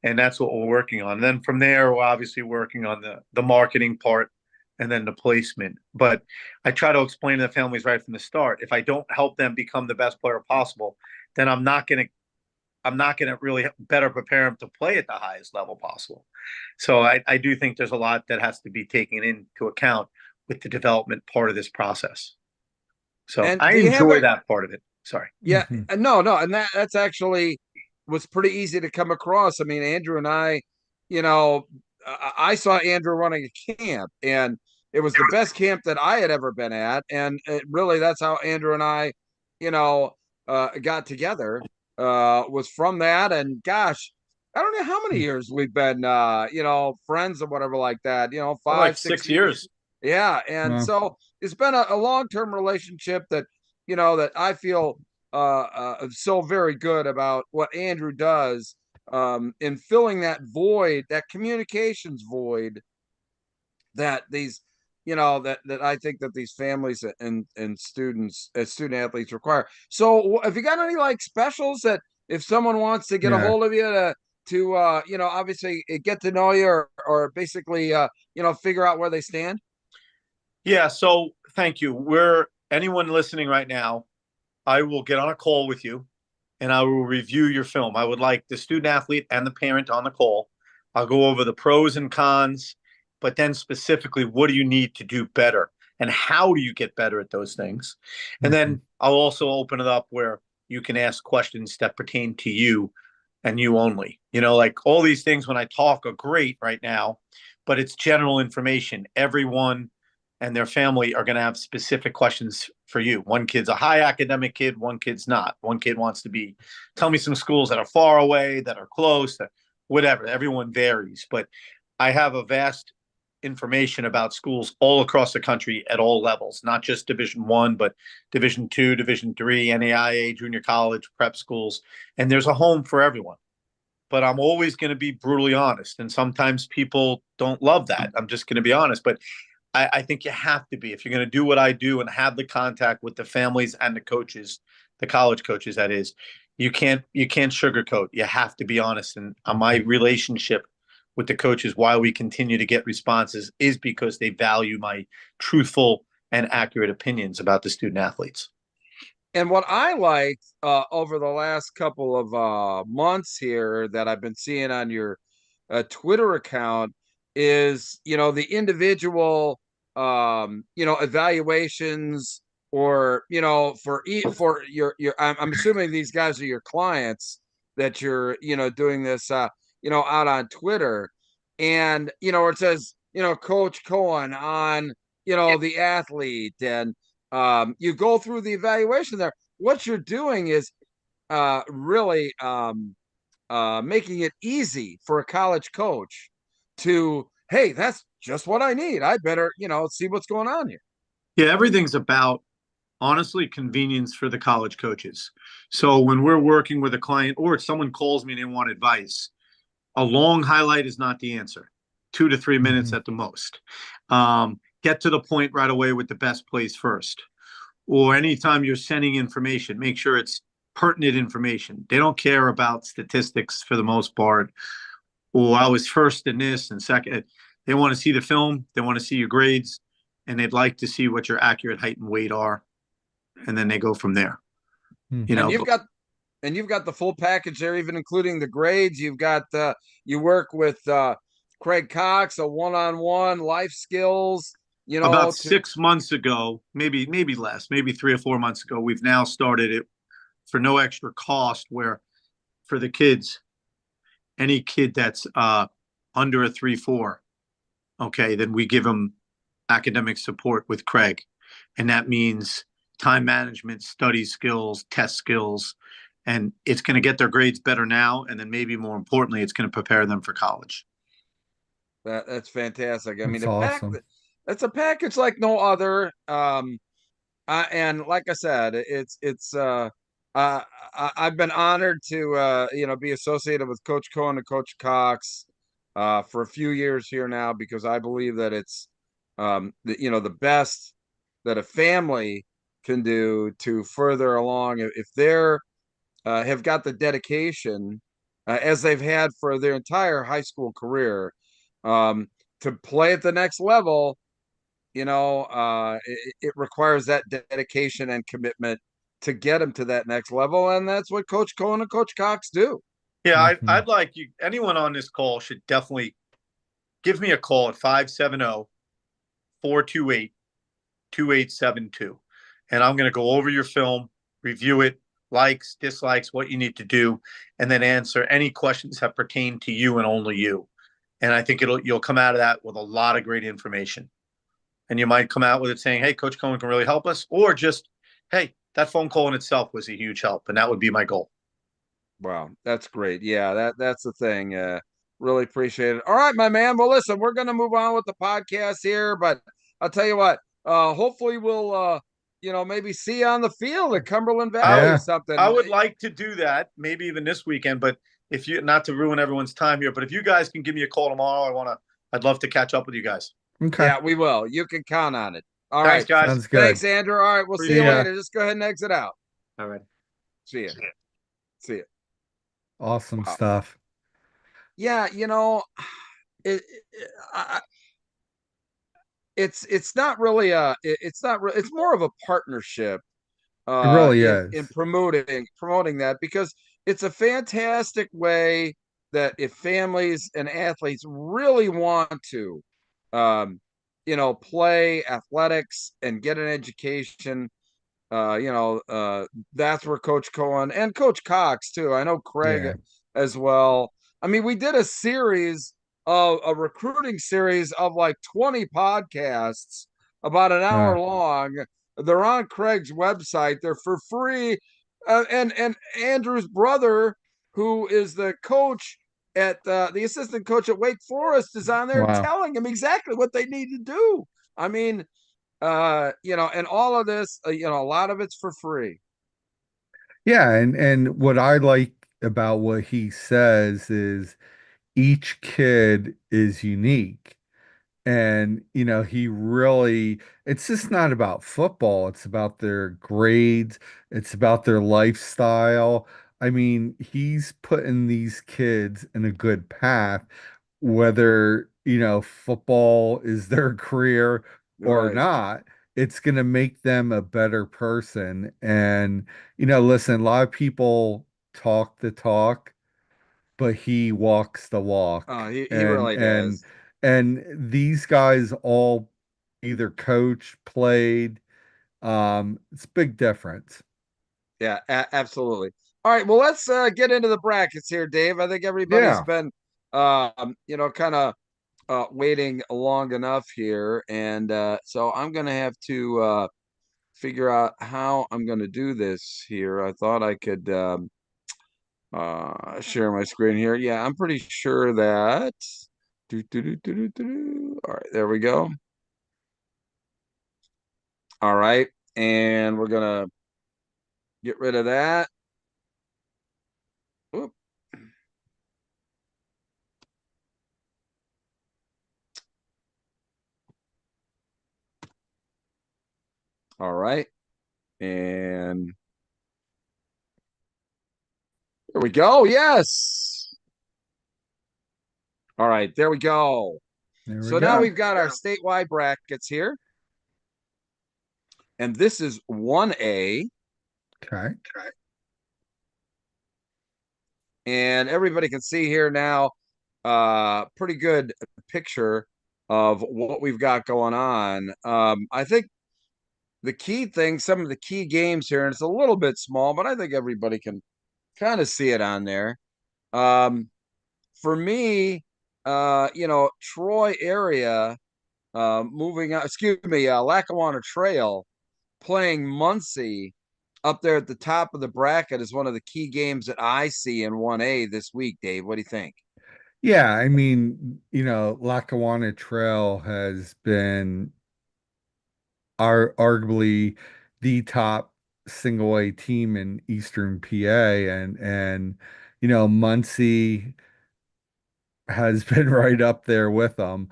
And that's what we're working on. And then from there, we're obviously working on the marketing part and then the placement. But I try to explain to the families right from the start, if I don't help them become the best player possible, then I'm not going to really better prepare them to play at the highest level possible. So I do think there's a lot that has to be taken into account with the development part of this process. So And I enjoy that part of it. Sorry. Yeah, no, and that's actually was pretty easy to come across. I mean, Andrew and I, I saw Andrew running a camp, and it was the best camp that I had ever been at, and really that's how Andrew and I, got together. Was from that, and gosh, I don't know how many years we've been, friends or whatever like that. Like 5, 6 6 years. Yeah, and so it's been a long-term relationship that that I feel so very good about what Andrew does in filling that void, that communications void that these that I think that these families and students student athletes require. So have you got any like specials that if someone wants to get a Yeah. hold of you to obviously get to know you or basically figure out where they stand? Yeah, so thank you. We're anyone listening right now, I will get on a call with you and I will review your film. I would like the student athlete and the parent on the call. I'll go over the pros and cons, but then specifically, what do you need to do better? And how do you get better at those things? And then I'll also open it up where you can ask questions that pertain to you and you only. Like all these things when I talk are great right now, but it's general information. Everyone and their family are going to have specific questions for you. One kid's a high academic kid, one kid's not. One kid wants to tell me some schools that are far away, that are close, whatever. Everyone varies, but I have a vast information about schools all across the country at all levels, not just Division I, but Division II, Division III, NAIA, junior college, prep schools, and there's a home for everyone. But I'm always going to be brutally honest, and sometimes people don't love that. I'm just going to be honest, but I think you have to be if you're going to do what I do and have the contact with the families and the coaches, the college coaches. That is, you can't sugarcoat. You have to be honest. And my relationship with the coaches, why we continue to get responses, is because they value my truthful and accurate opinions about the student athletes. And what I liked over the last couple of months here that I've been seeing on your Twitter account is the individual evaluations or for your I'm assuming these guys are your clients that you're doing this out on Twitter, and where it says Coach Cohen on the athlete, and you go through the evaluation there. What you're doing is really making it easy for a college coach to, hey, that's just what I need. I better, see what's going on here. Yeah, everything's about, honestly, convenience for the college coaches. So when we're working with a client or someone calls me and they want advice, a long highlight is not the answer. 2 to 3 minutes at the most. Get to the point right away with the best plays first. Or anytime you're sending information, make sure it's pertinent information. They don't care about statistics for the most part. Or I was first in this and second. They want to see the film. They want to see your grades. And they'd like to see what your accurate height and weight are. And then they go from there. And you've got the full package there, even including the grades. You've got you work with Craig Cox, a one-on-one life skills. About to 6 months ago, maybe less, maybe 3 or 4 months ago, we've now started it for no extra cost. Where for the kids, any kid that's under a 3.4, okay, then we give them academic support with Craig, and that means time management, study skills, test skills, and it's going to get their grades better now, and then maybe more importantly, it's going to prepare them for college. that's fantastic. I mean, That's awesome. that's a package like no other. And like I said, uh, I've been honored to be associated with Coach Cohen and Coach Cox for a few years here now, because I believe that it's the best that a family can do to further along if they're have got the dedication as they've had for their entire high school career um, to play at the next level. It requires that dedication and commitment to get them to that next level, and that's what Coach Cohen and Coach Cox do. Yeah, Mhm. I'd like you, anyone on this call should definitely give me a call at 570-428-2872. And I'm going to go over your film, review it, likes, dislikes, what you need to do, and then answer any questions that pertain to you and only you. And I think you'll come out of that with a lot of great information. And you might come out with it saying, hey, Coach Cohen can really help us, or just, hey, that phone call in itself was a huge help. And that would be my goal. Wow, that's great. Yeah, that's the thing. Really appreciate it. All right, my man. Well, listen, we're gonna move on with the podcast here, but I'll tell you what. Hopefully, we'll maybe see you on the field at Cumberland Valley or Yeah. something. I would like to do that, maybe even this weekend, but if you, not to ruin everyone's time here, but if you guys can give me a call tomorrow, I'd love to catch up with you guys. Okay. Yeah, we will. You can count on it. All Thanks, right. guys. Sounds good. Thanks, Andrew. All right, we'll see See you ya. later. Just go ahead and exit out. All right. See you. See you. Awesome Wow. stuff. Yeah, it, it I, it's not really it's not it's more of a partnership It really in is. promoting that, because it's a fantastic way that if families and athletes really want to um play athletics and get an education, that's where Coach Cohen and Coach Cox too. I know Craig Yeah. as well. I mean, we did a recruiting series of like 20 podcasts, about an hour Uh, long. They're on Craig's website. They're for free. And Andrew's brother, who is the coach the assistant coach at Wake Forest, is on there wow. telling him exactly what they need to do. I mean, and all of this, a lot of it's for free. Yeah, and what I like about what he says is each kid is unique. And, he really, it's just not about football. It's about their grades. It's about their lifestyle. I mean, he's putting these kids in a good path, whether, football is their career or Right. not. It's going to make them a better person. And, listen, a lot of people talk the talk, but he walks the walk. He And really and does. and these guys all either coach, played. It's a big difference. Yeah, absolutely. All right, well, let's get into the brackets here, Dave. I think everybody's Yeah, been kind of waiting long enough here, and so I'm gonna have to figure out how I'm gonna do this here. I thought I could share my screen here. Yeah, I'm pretty sure that. All right, there we go. All right, and we're gonna get rid of that. Oop. All right, and there we go. Yes. All right, there we go. there we So now go. we've got our statewide brackets here, and this is 1A, Okay. and everybody can see here now pretty good picture of what we've got going on. I think the key thing, some of the key games here, and it's a little bit small, but I think everybody can kind of see it on there. Um, for me, Troy area, moving on, excuse me, Lackawanna Trail playing Muncie up there at the top of the bracket is one of the key games that I see in 1A this week, Dave. What do you think? Yeah, I mean, Lackawanna Trail has been arguably the top single A team in Eastern PA, and Muncie has been right up there with them.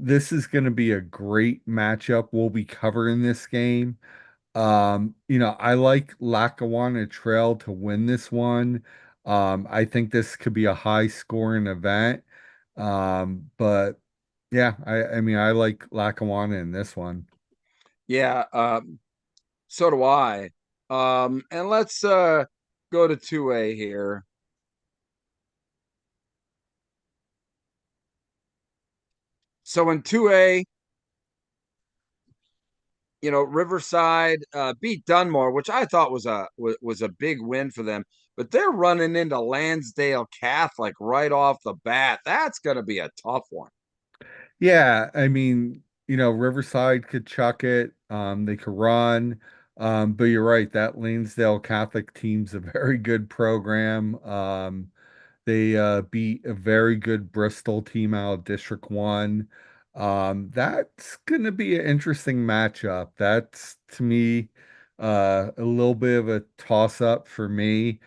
This is going to be a great matchup. We'll be covering this game. I like Lackawanna Trail to win this one. I think this could be a high scoring event. But yeah, I mean, I like Lackawanna in this one. Yeah, so do I. And let's go to 2A here. So in 2A, Riverside beat Dunmore, which I thought was a big win for them. But they're running into Lansdale Catholic right off the bat. That's going to be a tough one. Yeah, I mean, Riverside could chuck it. They could run. But you're right, that Lansdale Catholic team's a very good program. They beat a very good Bristol team out of District 1. That's gonna be an interesting matchup. That's to me a little bit of a toss-up for me.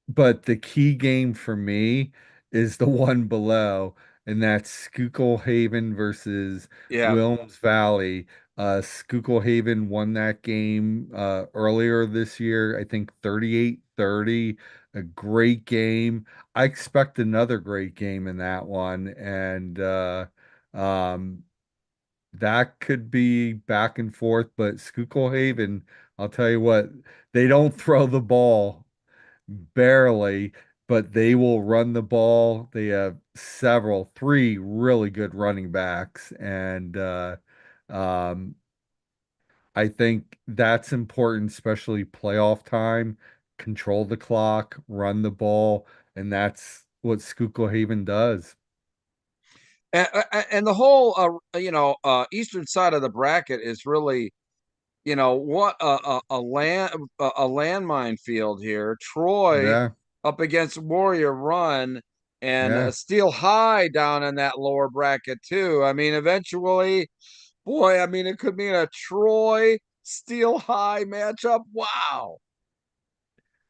But the key game for me is the one below, and that's Schuylkill Haven versus Yeah. Williams Valley. Schuylkill Haven won that game earlier this year, I think 38-30. A great game. I expect another great game in that one, and um, that could be back and forth. But Schuylkill Haven, I'll tell you what, they don't throw the ball barely, but they will run the ball. They have three really good running backs, and um, I think that's important, especially playoff time. Control the clock, run the ball, and that's what Schuylkill Haven does. And the whole eastern side of the bracket is really what a landmine field here. Troy Yeah, up against Warrior Run and yeah. Steel High down in that lower bracket too. I mean, eventually, boy, I mean, it could mean a Troy Steel High matchup. Wow.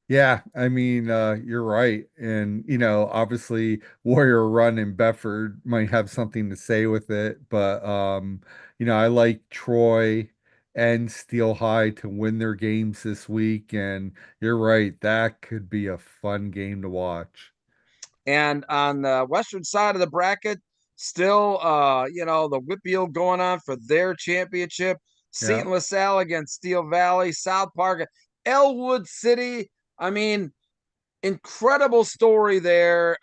Yeah, I mean, you're right. And, obviously Warrior Run in Bedford might have something to say with it, but I like Troy and Steel High to win their games this week, and you're right, that could be a fun game to watch. And on the western side of the bracket, still, the Whitfield going on for their championship. Yeah, St. LaSalle against Steel Valley, South Park, Elwood City. I mean, incredible story there.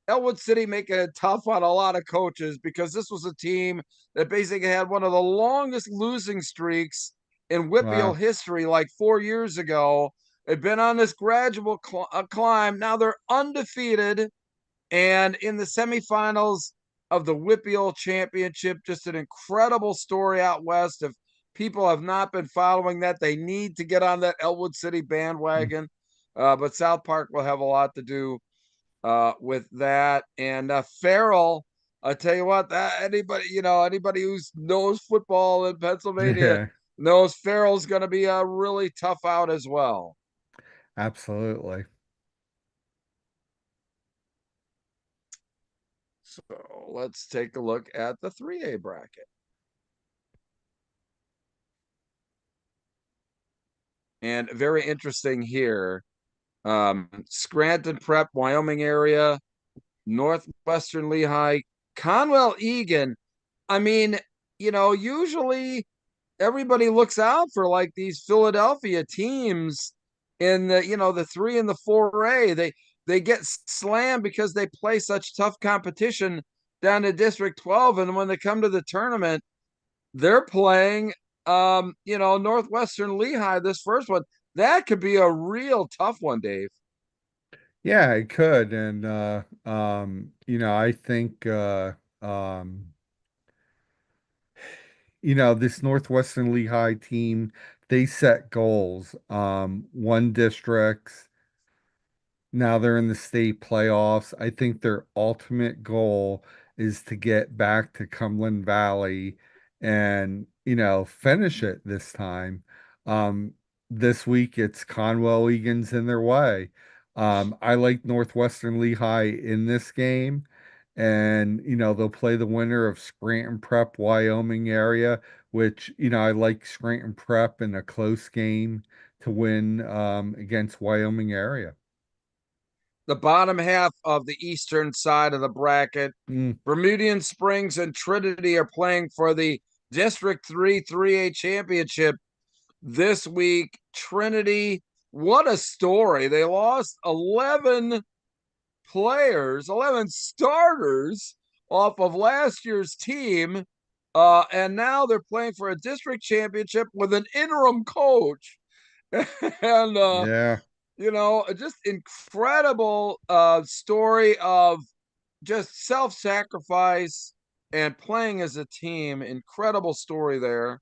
Elwood City making it tough on a lot of coaches because this was a team that basically had one of the longest losing streaks in Whitfield wow. history, like 4 years ago. They've been on this gradual climb. Now they're undefeated and in the semifinals of the Whitfield Championship. Just an incredible story out west. If people have not been following that, they need to get on that Elwood City bandwagon. But South Park will have a lot to do with that. And Farrell, I tell you what, that anybody who knows football in Pennsylvania Yeah, knows Farrell's going to be a really tough out as well. absolutely. So let's take a look at the 3A bracket. And very interesting here. Scranton Prep, Wyoming area, Northwestern Lehigh, Conwell Egan. I mean, usually everybody looks out for like these Philadelphia teams in the 3 and the 4A. They get slammed because they play such tough competition down to District 12, and when they come to the tournament, they're playing Northwestern Lehigh this first one. That could be a real tough one, Dave. Yeah, it could. And I think this Northwestern Lehigh team, they set goals. One districts. Now they're in the state playoffs. I think their ultimate goal is to get back to Cumberland Valley and, finish it this time. Um, this week it's Conwell Egan's in their way. I like Northwestern Lehigh in this game. And, they'll play the winner of Scranton Prep, Wyoming area, which, I like Scranton Prep in a close game to win against Wyoming area. The bottom half of the eastern side of the bracket, Mm. Bermudian Springs and Trinity are playing for the District 3 3A championship this week. Trinity, what a story. They lost 11 players, 11 starters off of last year's team. And now they're playing for a district championship with an interim coach. and Yeah. just incredible story of just self-sacrifice and playing as a team. Incredible story there.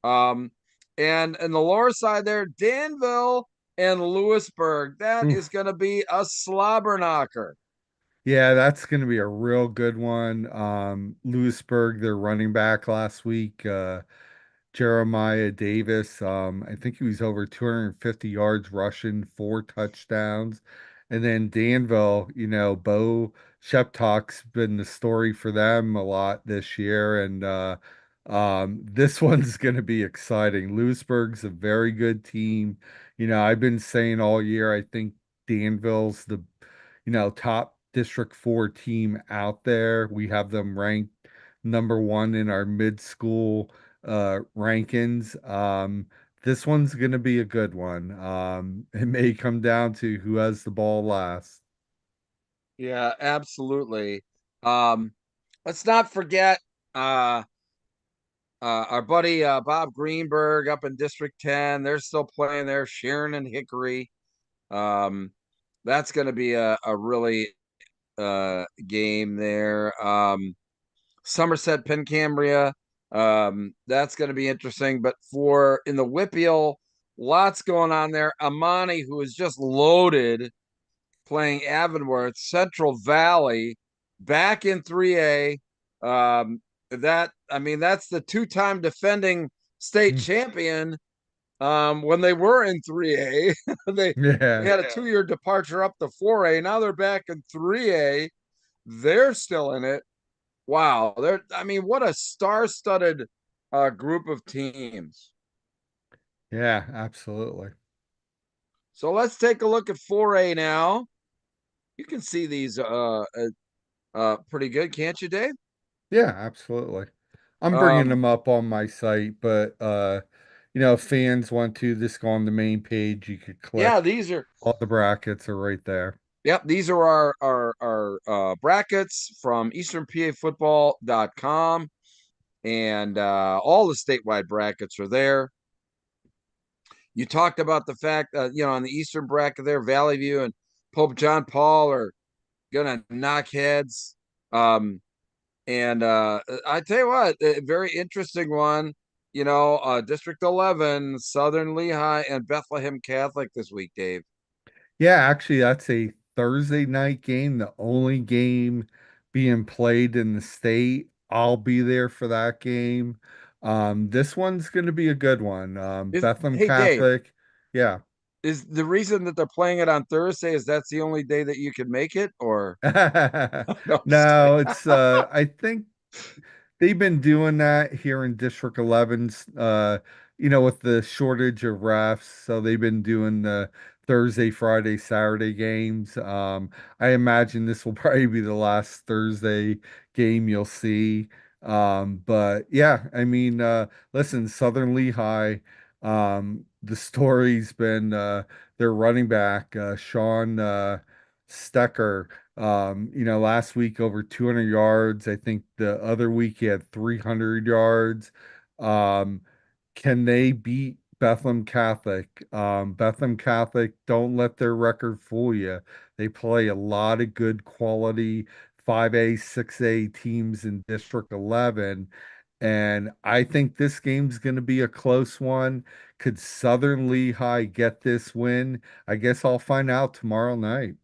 And the lower side there, Danville and Lewisburg. That is Oof. going to be a slobber knocker. Yeah, that's going to be a real good one. Lewisburg, their running back last week, Jeremiah Davis. I think he was over 250 yards rushing, 4 touchdowns. And then Danville, Bo Sheptock's been the story for them a lot this year. And this one's going to be exciting. Lewisburg's a very good team. I've been saying all year, I think Danville's the, top District 4 team out there. We have them ranked number 1 in our mid-school rankings. This one's going to be a good one. It may come down to who has the ball last. Yeah, absolutely. Um, let's not forget our buddy Bob Greenberg up in District 10. They're still playing there, Sharon and Hickory. Um, that's going to be a really game there. Somerset Pencambria. That's going to be interesting. But for in the Whippeal, lots going on there. Amani, who is just loaded, playing Avonworth. Central Valley, back in 3A. That's the two-time defending state Mm. champion. When they were in 3A, they Yeah. had a 2-year departure up to 4A. Now they're back in 3A. They're still in it. Wow. What a star-studded group of teams. Yeah, absolutely. So let's take a look at 4A now. You can see these pretty good, can't you, Dave? Yeah, absolutely. I'm bringing Um, them up on my site, but if fans want to just go on the main page, you could yeah, click. All the brackets are right there. these are our brackets from easternpafootball.com, and all the statewide brackets are there. You talked about the fact on the eastern bracket there, Valley View and Pope John Paul are gonna knock heads. And I tell you what, a very interesting one. District 11, Southern Lehigh, and Bethlehem Catholic this week, Dave. Yeah, actually, that's a Thursday night game, the only game being played in the state. I'll be there for that game. This one's going to be a good one. Bethlehem Hey, Dave, Catholic, yeah. is the reason that they're playing it on Thursday is that's the only day that you can make it, or no? I'm just kidding. No, it's I think they've been doing that here in District 11's, with the shortage of refs. So they've been doing the Thursday, Friday, Saturday games. I imagine this will probably be the last Thursday game you'll see. But yeah, listen, Southern Lehigh, the story's been their running back, Sean Stecker. Last week over 200 yards. I think the other week he had 300 yards. Um, can they beat Bethlehem Catholic? Bethlehem Catholic, don't let their record fool you. They play a lot of good quality 5A, 6A teams in District 11. And I think this game's going to be a close one. Could Southern Lehigh get this win? I guess I'll find out tomorrow night.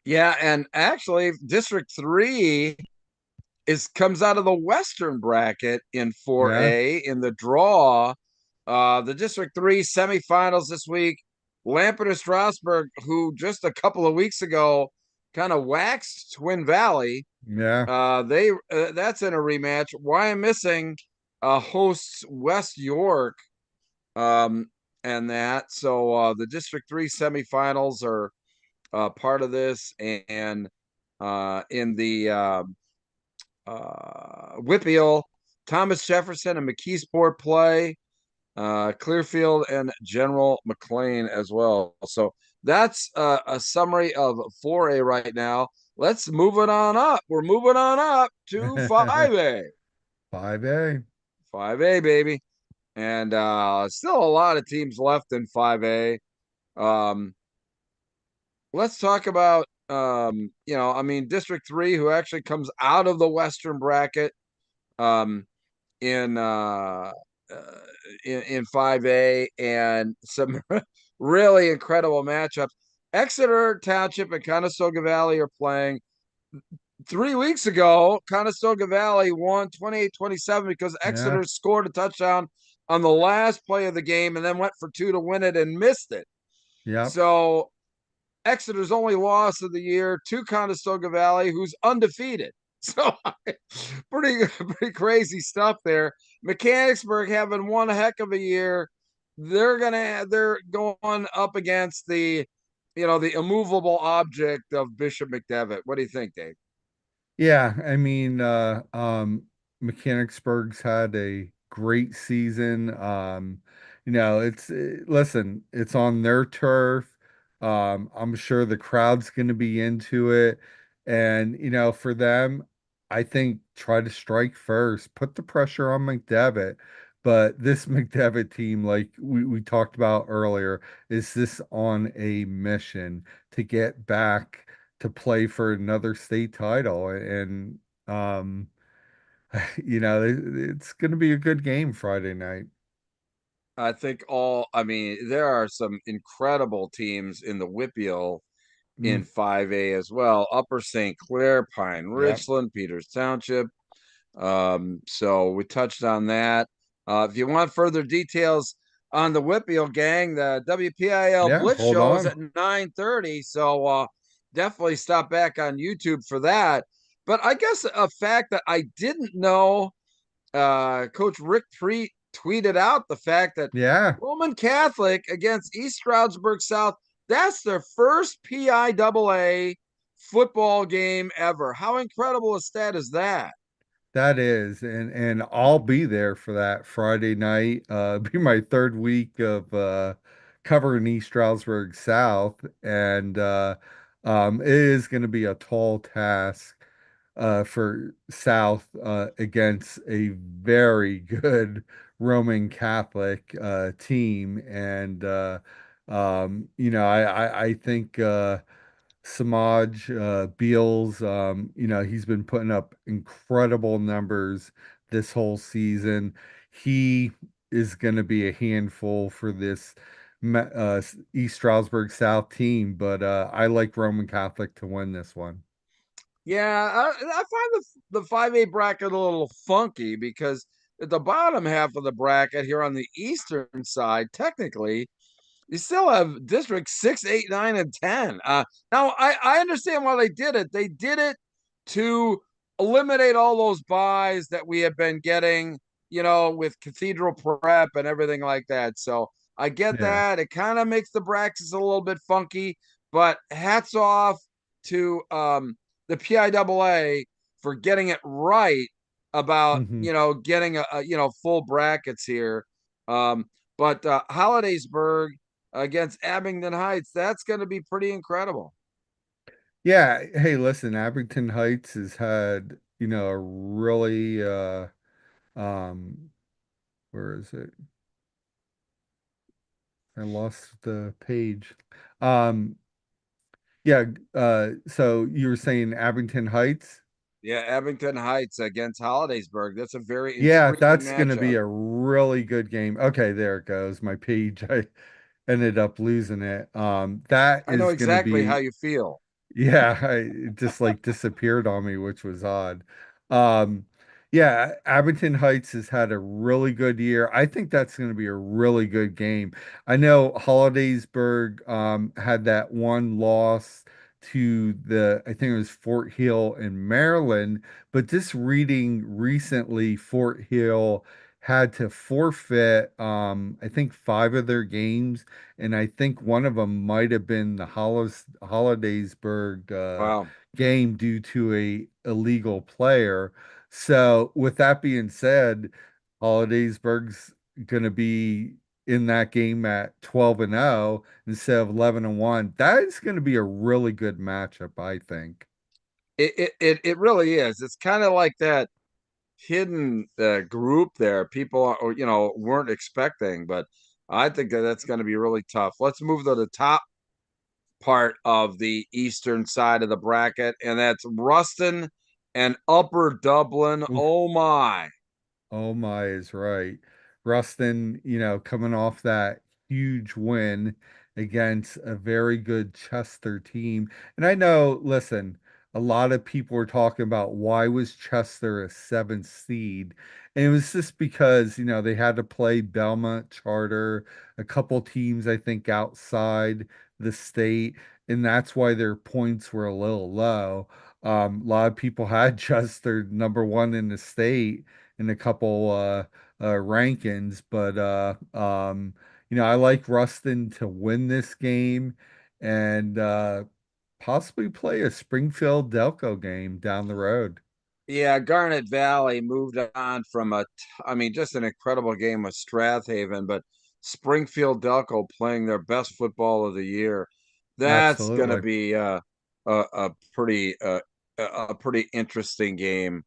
Yeah, and actually, District 3 comes out of the Western bracket in Yeah, 4A in the draw. The District 3 semifinals this week. Lampeter Strasburg, who just a couple of weeks ago kind of waxed Twin Valley, yeah. they that's in a rematch. Why I'm missing hosts West York, um, and that. So the District 3 semifinals are part of this, and in the Whippeal, Thomas Jefferson and McKeesport play, Clearfield and General McLean as well. So that's a summary of 4A right now. Let's move it on up. We're moving on up to 5A. 5A. 5A, baby. And still a lot of teams left in 5A. Um, let's talk about District 3, who actually comes out of the Western bracket. In in 5A, and some really incredible matchups. Exeter Township and Conestoga Valley are playing. 3 weeks ago, Conestoga Valley won 28-27 because Yeah, Exeter scored a touchdown on the last play of the game and then went for two to win it and missed it. yep. So Exeter's only loss of the year to Conestoga Valley, who's undefeated. So pretty crazy stuff there. Mechanicsburg having one heck of a year. They're going up against the immovable object of Bishop McDevitt. What do you think, Dave? Yeah, I mean, Mechanicsburg's had a great season. Listen, it's on their turf. I'm sure the crowd's going to be into it. And, for them, I think try to strike first, put the pressure on McDevitt. But this McDevitt team, like we talked about earlier, is this on a mission to get back to play for another state title. And um, it's going to be a good game Friday night. I mean, there are some incredible teams in the Whippeal in Mm, 5A as well. Upper St. Clair, Pine yep. Richland, Peters Township. So we touched on that. If you want further details on the Whitfield gang, the WPIL Yeah, Blitz hold show is on. at 9:30. So definitely stop back on YouTube for that. But I guess a fact that I didn't know, Coach Rick Preet tweeted out the fact that Yeah, Roman Catholic against East Stroudsburg South, that's their first PIAA football game ever. How incredible a stat is that? that is. And I'll be there for that Friday night. Be my third week of covering East Stroudsburg South. And it is going to be a tall task for South against a very good Roman Catholic team. And I think Samaj Beals, he's been putting up incredible numbers this whole season. He is going to be a handful for this East Stroudsburg South team, but I like Roman Catholic to win this one. Yeah, I find the 5A bracket a little funky because at the bottom half of the bracket here on the eastern side, technically, you still have districts 6, 8, 9, and 10. Now I understand why they did it. They did it to eliminate all those buys that we have been getting, with Cathedral Prep and everything like that. So I get Yeah. that. It kind of makes the brackets a little bit funky, but hats off to the PIAA for getting it right about Hmm. getting a full brackets here. But Hollidaysburg against Abingdon Heights, that's going to be pretty incredible. Yeah, hey, listen, Abington Heights has had, a really um where is it? I lost the page. Um yeah, so you were saying Abington Heights? Yeah, Abington Heights against Hollidaysburg. That's a very Yeah, intriguing that's going to matchup. be a really good game. Okay, there it goes. My page. I ended up losing it. That I know is going to exactly how be you feel. yeah, it just like disappeared on me, which was odd. Um, yeah, Abington Heights has had a really good year. I think that's going to be a really good game. I know Hollidaysburg had that one loss to I think it was Fort Hill in Maryland, but just reading recently, Fort Hill had to forfeit I think five of their games, and I think one of them might have been the Hollidaysburg Wow. game due to a illegal player. So, with that being said, Hollidaysburg's going to be in that game at 12-0 instead of 11-1. That is going to be a really good matchup, I think. It really is. It's kind of like that hidden group there. People are, weren't expecting, but I think that that's going to be really tough. Let's move to the top part of the eastern side of the bracket, and that's Ruston and Upper Dublin. Oof. Oh my. Oh my is right. Rustin, coming off that huge win against a very good Chester team. And I know, listen, a lot of people were talking about why was Chester a seventh seed? And it was just because, they had to play Belmont Charter, a couple teams, I think, outside the state, and that's why their points were a little low. A lot of people had Chester number one in the state in a couple rankings, but I like Rustin to win this game and possibly play a Springfield Delco game down the road. Yeah, Garnet Valley moved on from I mean, just an incredible game with Strathaven, but Springfield Delco playing their best football of the year. That's going to Absolutely. be a pretty a pretty interesting game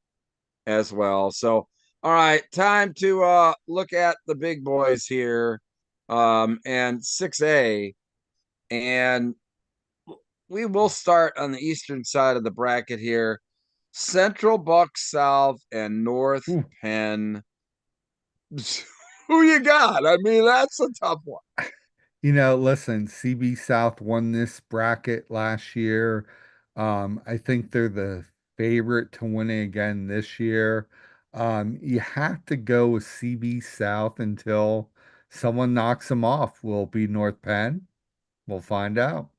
as well. So, all right, time to look at the big boys here, and 6A, and we will start on the eastern side of the bracket here. Central Bucks South and North Ooh. Penn. Who you got? I mean, that's a tough one. Listen, CB South won this bracket last year. I think they're the favorite to win it again this year. You have to go with CB South until someone knocks them off. Will it be North Penn? We'll find out.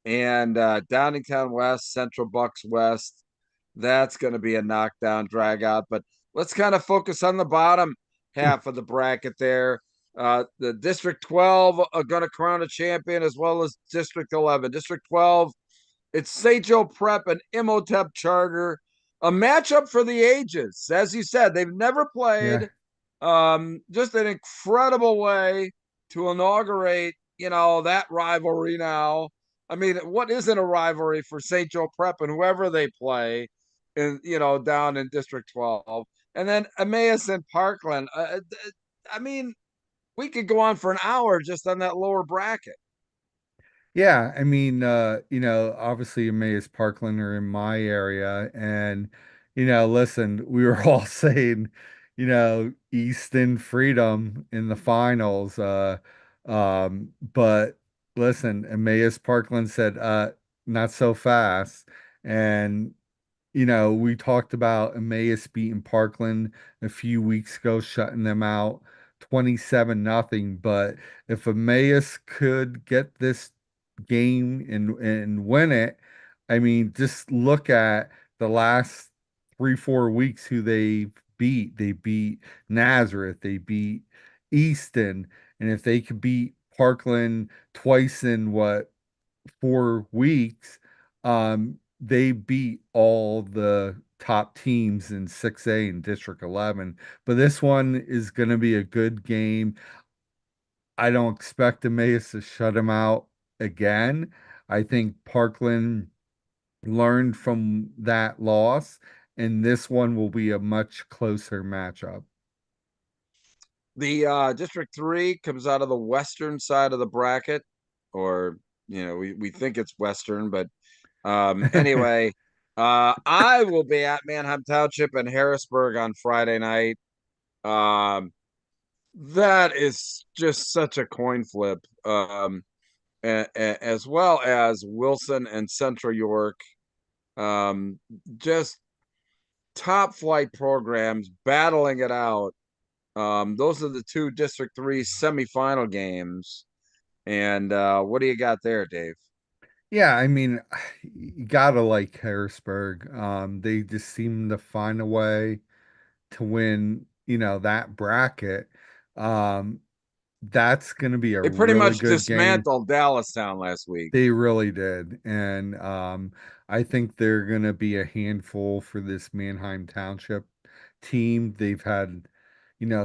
And Downingtown West, Central Bucks West. That's going to be a knockdown drag out. But let's kind of focus on the bottom Ooh, half of the bracket there. The District 12 are going to crown a champion, as well as District 11. District 12, it's St. Joe Prep and Imhotep Charter, a matchup for the ages. As you said, they've never yeah. played. Just an incredible way to inaugurate, that rivalry now. I mean, what isn't a rivalry for St. Joe Prep and whoever they play in, down in District 12? And then Emmaus and Parkland. I mean, we could go on for an hour just on that lower bracket. Yeah, I mean, obviously Emmaus Parkland are in my area, and listen, we were all saying, Easton Freedom in the finals. But listen, Emmaus Parkland said, not so fast. And we talked about Emmaus beating Parkland a few weeks ago, shutting them out 27 nothing. But if Emmaus could get this game and win it, I mean, just look at the last 3, 4 weeks who they beat. They beat Nazareth, they beat Easton, and if they could beat Parkland twice in what 4 weeks, they beat all the top teams in 6A and District 11. But this one is going to be a good game. I don't expect Emmaus to shut him out again. I think Parkland learned from that loss, and this one will be a much closer matchup. The District 3 comes out of the western side of the bracket, or we think it's western, but anyway, I will be at Manheim Township and Harrisburg on Friday night. Um, that is just such a coin flip. As well as Wilson and Central York. Just top flight programs battling it out. Those are the two District 3 semifinal games. And what do you got there, Dave? Yeah, I mean, you gotta like Harrisburg. They just seem to find a way to win, that bracket. Um, that's gonna be a They pretty really much good game. dismantled Dallastown last week. They really did. And I think they're going to be a handful for this Manheim Township team. They've had,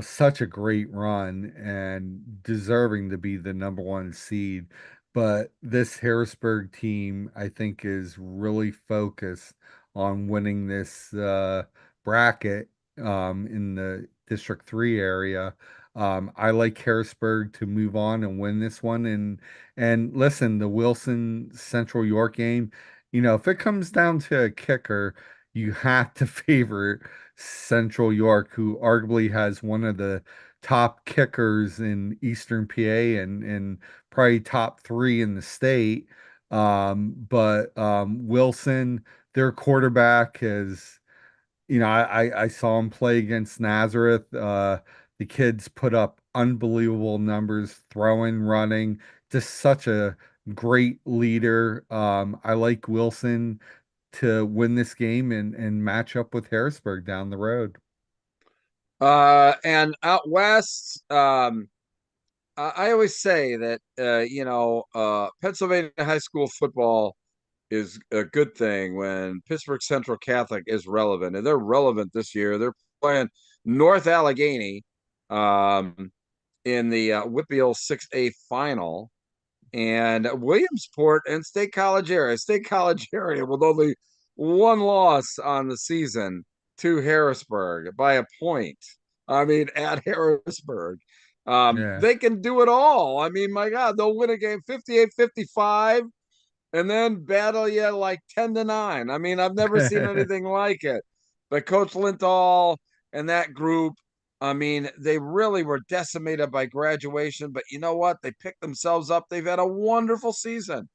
such a great run and deserving to be the number one seed. But this Harrisburg team, I think, is really focused on winning this bracket in the District 3 area. I like Harrisburg to move on and win this one. And listen, the Wilson Central York game, if it comes down to a kicker, you have to favor Central York, who arguably has one of the top kickers in Eastern PA and probably top three in the state. But Wilson, their quarterback, has I saw him play against Nazareth. The kids put up unbelievable numbers, throwing, running, just such a great leader. I like Wilson to win this game and match up with Harrisburg down the road. And out west, I always say that Pennsylvania high school football is a good thing when Pittsburgh Central Catholic is relevant, and they're relevant this year. They're playing North Allegheny in the WPIAL 6A final, and Williamsport and State College area. State College area with only one loss on the season to Harrisburg by a point. I mean, at Harrisburg. Yeah. They can do it all. I mean, my God, they'll win a game 58-55 and then battle you like 10-9. I mean, I've never seen anything like it. But Coach Linthal and that group, I mean, they really were decimated by graduation, but you know what? They picked themselves up. They've had a wonderful season.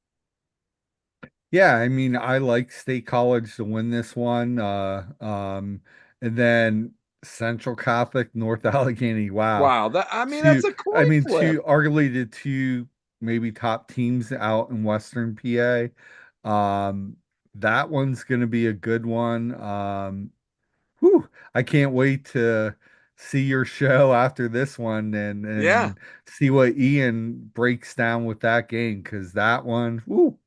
Yeah, I mean, I like State College to win this one. And then Central Catholic, North Allegheny. Wow. Wow, that's a I coin mean, flip. arguably the two maybe top teams out in Western PA. That one's gonna be a good one. Whew, I can't wait to see your show after this one Yeah, and see what Ian breaks down with that game, because that one, whew,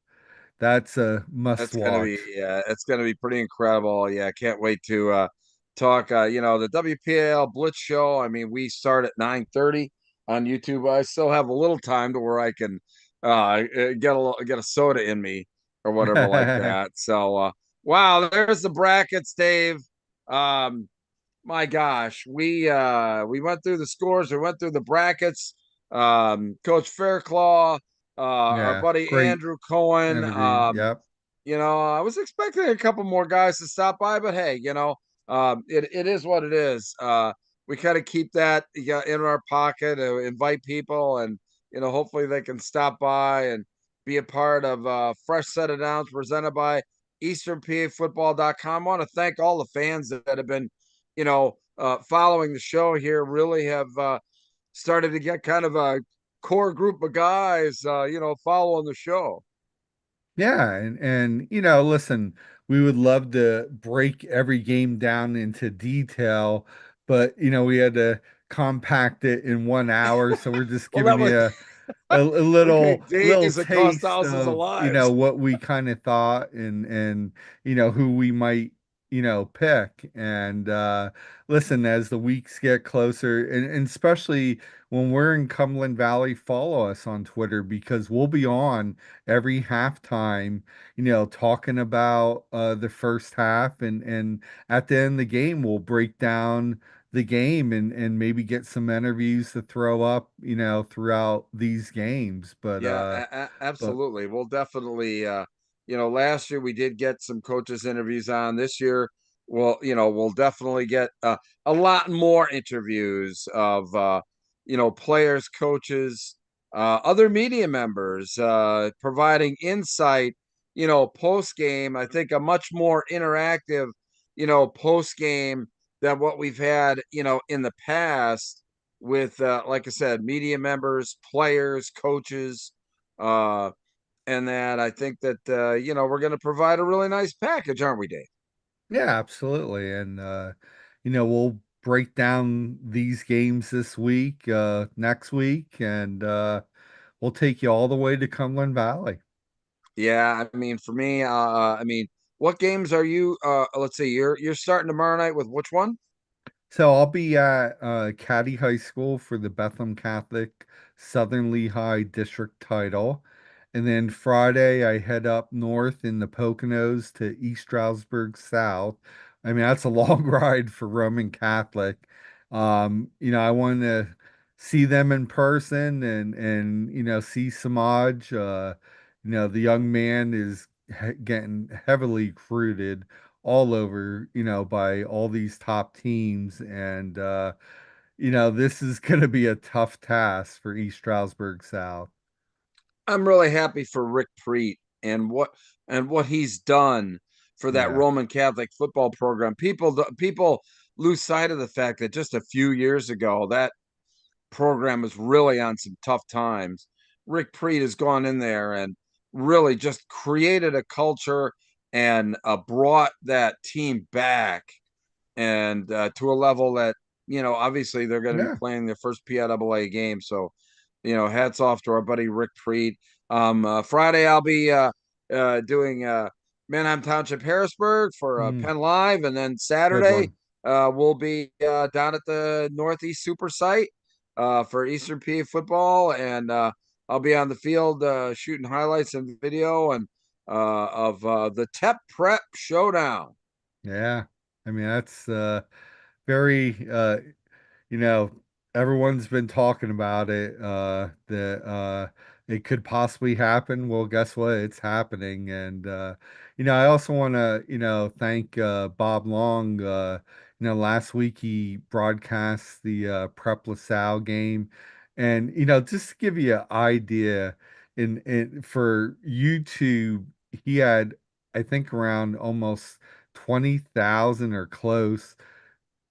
that's a must watch. it's gonna be pretty incredible. Yeah, I can't wait to talk. The WPAL Blitz show. I mean, we start at 9:30 on YouTube. I still have a little time to where I can get a soda in me or whatever like that. So wow, there's the brackets, Dave. Um, my gosh, we went through the scores, we went through the brackets. Coach Faircloth, our Yeah, buddy great Andrew Cohen. interview. Yep. I was expecting a couple more guys to stop by, but hey, it is what it is. We kind of keep that in our pocket to invite people, and hopefully they can stop by and be a part of a fresh set of downs presented by EasternPAFootball.com. I want to thank all the fans that have been, following the show here. Really have started to get kind of a core group of guys, following the show. Yeah, and listen, we would love to break every game down into detail, but we had to compact it in 1 hour, so we're just Well, giving that was you a okay. little Days that cost taste thousands of of lives. what we kind of thought and who we might pick. And listen, as the weeks get closer, and especially when we're in Cumberland Valley, follow us on Twitter because we'll be on every halftime, talking about the first half, and at the end of the game, we'll break down the game and maybe get some interviews to throw up, throughout these games. Yeah, But absolutely. We'll definitely, last year we did get some coaches interviews on. This year, we'll definitely get a lot more interviews of, players, coaches, other media members, providing insight, post game. I think a much more interactive, post game than what we've had, in the past with, like I said, media members, players, coaches, uh, and that I think that we're going to provide a really nice package, aren't we, Dave? yeah, absolutely. And we'll break down these games this week, next week, and we'll take you all the way to Cumberland Valley. Yeah, I mean, for me, what games are you? Let's see, you're starting tomorrow night with which one? So I'll be at Caddy High School for the Bethlehem Catholic Southern Lehigh District title. And then Friday, I head up north in the Poconos to East Stroudsburg South. I mean, that's a long ride for Roman Catholic. I want to see them in person and see Samaj. The young man is getting heavily recruited all over, by all these top teams. And, this is going to be a tough task for East Stroudsburg South. I'm really happy for Rick Preet and what he's done for that Yeah. Roman Catholic football program. People lose sight of the fact that just a few years ago that program was really on some tough times. Rick Preet has gone in there and really just created a culture and brought that team back and to a level that obviously they're going to be Yeah. playing their first PIAA game. So hats off to our buddy Rick Preet. Friday I'll be doing Manheim Township Harrisburg for Mm, Penn Live, and then good Saturday one. we'll be down at the Northeast Super Site for Eastern PA football, and I'll be on the field shooting highlights and video and of the TEP Prep Showdown. Yeah. I mean, that's very you know, everyone's been talking about it, that it could possibly happen. Well, guess what? It's happening. And I also want to, thank Bob Long. Last week he broadcast the Prep LaSalle game. And, just to give you an idea, in for YouTube, he had, I think, around almost 20,000 or close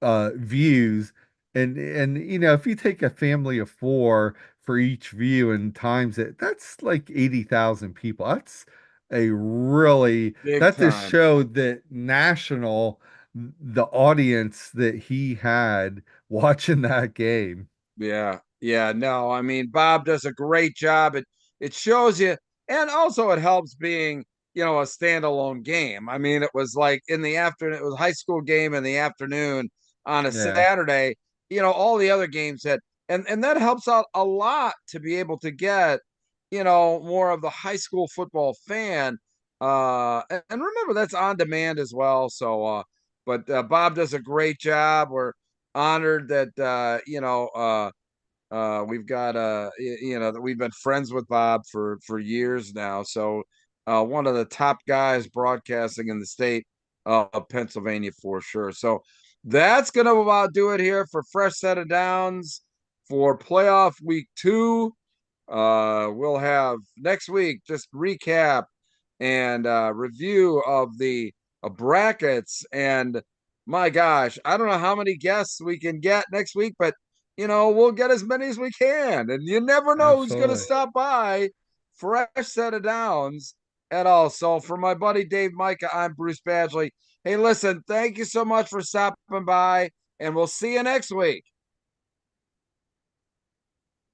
views. And if you take a family of four for each view and times it, that's like 80,000 people. That's a really, Big that just time. showed that national, the audience that he had watching that game. Yeah. Yeah. No, I mean, Bob does a great job. It shows you, and also it helps being, a standalone game. I mean, it was like in the afternoon, it was a high school game in the afternoon on a Yeah. Saturday. All the other games had, and that helps out a lot to be able to get, more of the high school football fan. And remember that's on demand as well. So but Bob does a great job. We're honored that we've got that we've been friends with Bob for years now. So one of the top guys broadcasting in the state of Pennsylvania for sure. So that's gonna about do it here for Fresh Set of Downs for playoff week 2. We'll have next week just recap and review of the brackets. And my gosh, I don't know how many guests we can get next week, but we'll get as many as we can. And you never know who's going to Absolutely. stop by. Fresh Set of Downs at all. So for my buddy Dave Mika, I'm Bruce Badgley. Hey, listen, thank you so much for stopping by, and we'll see you next week.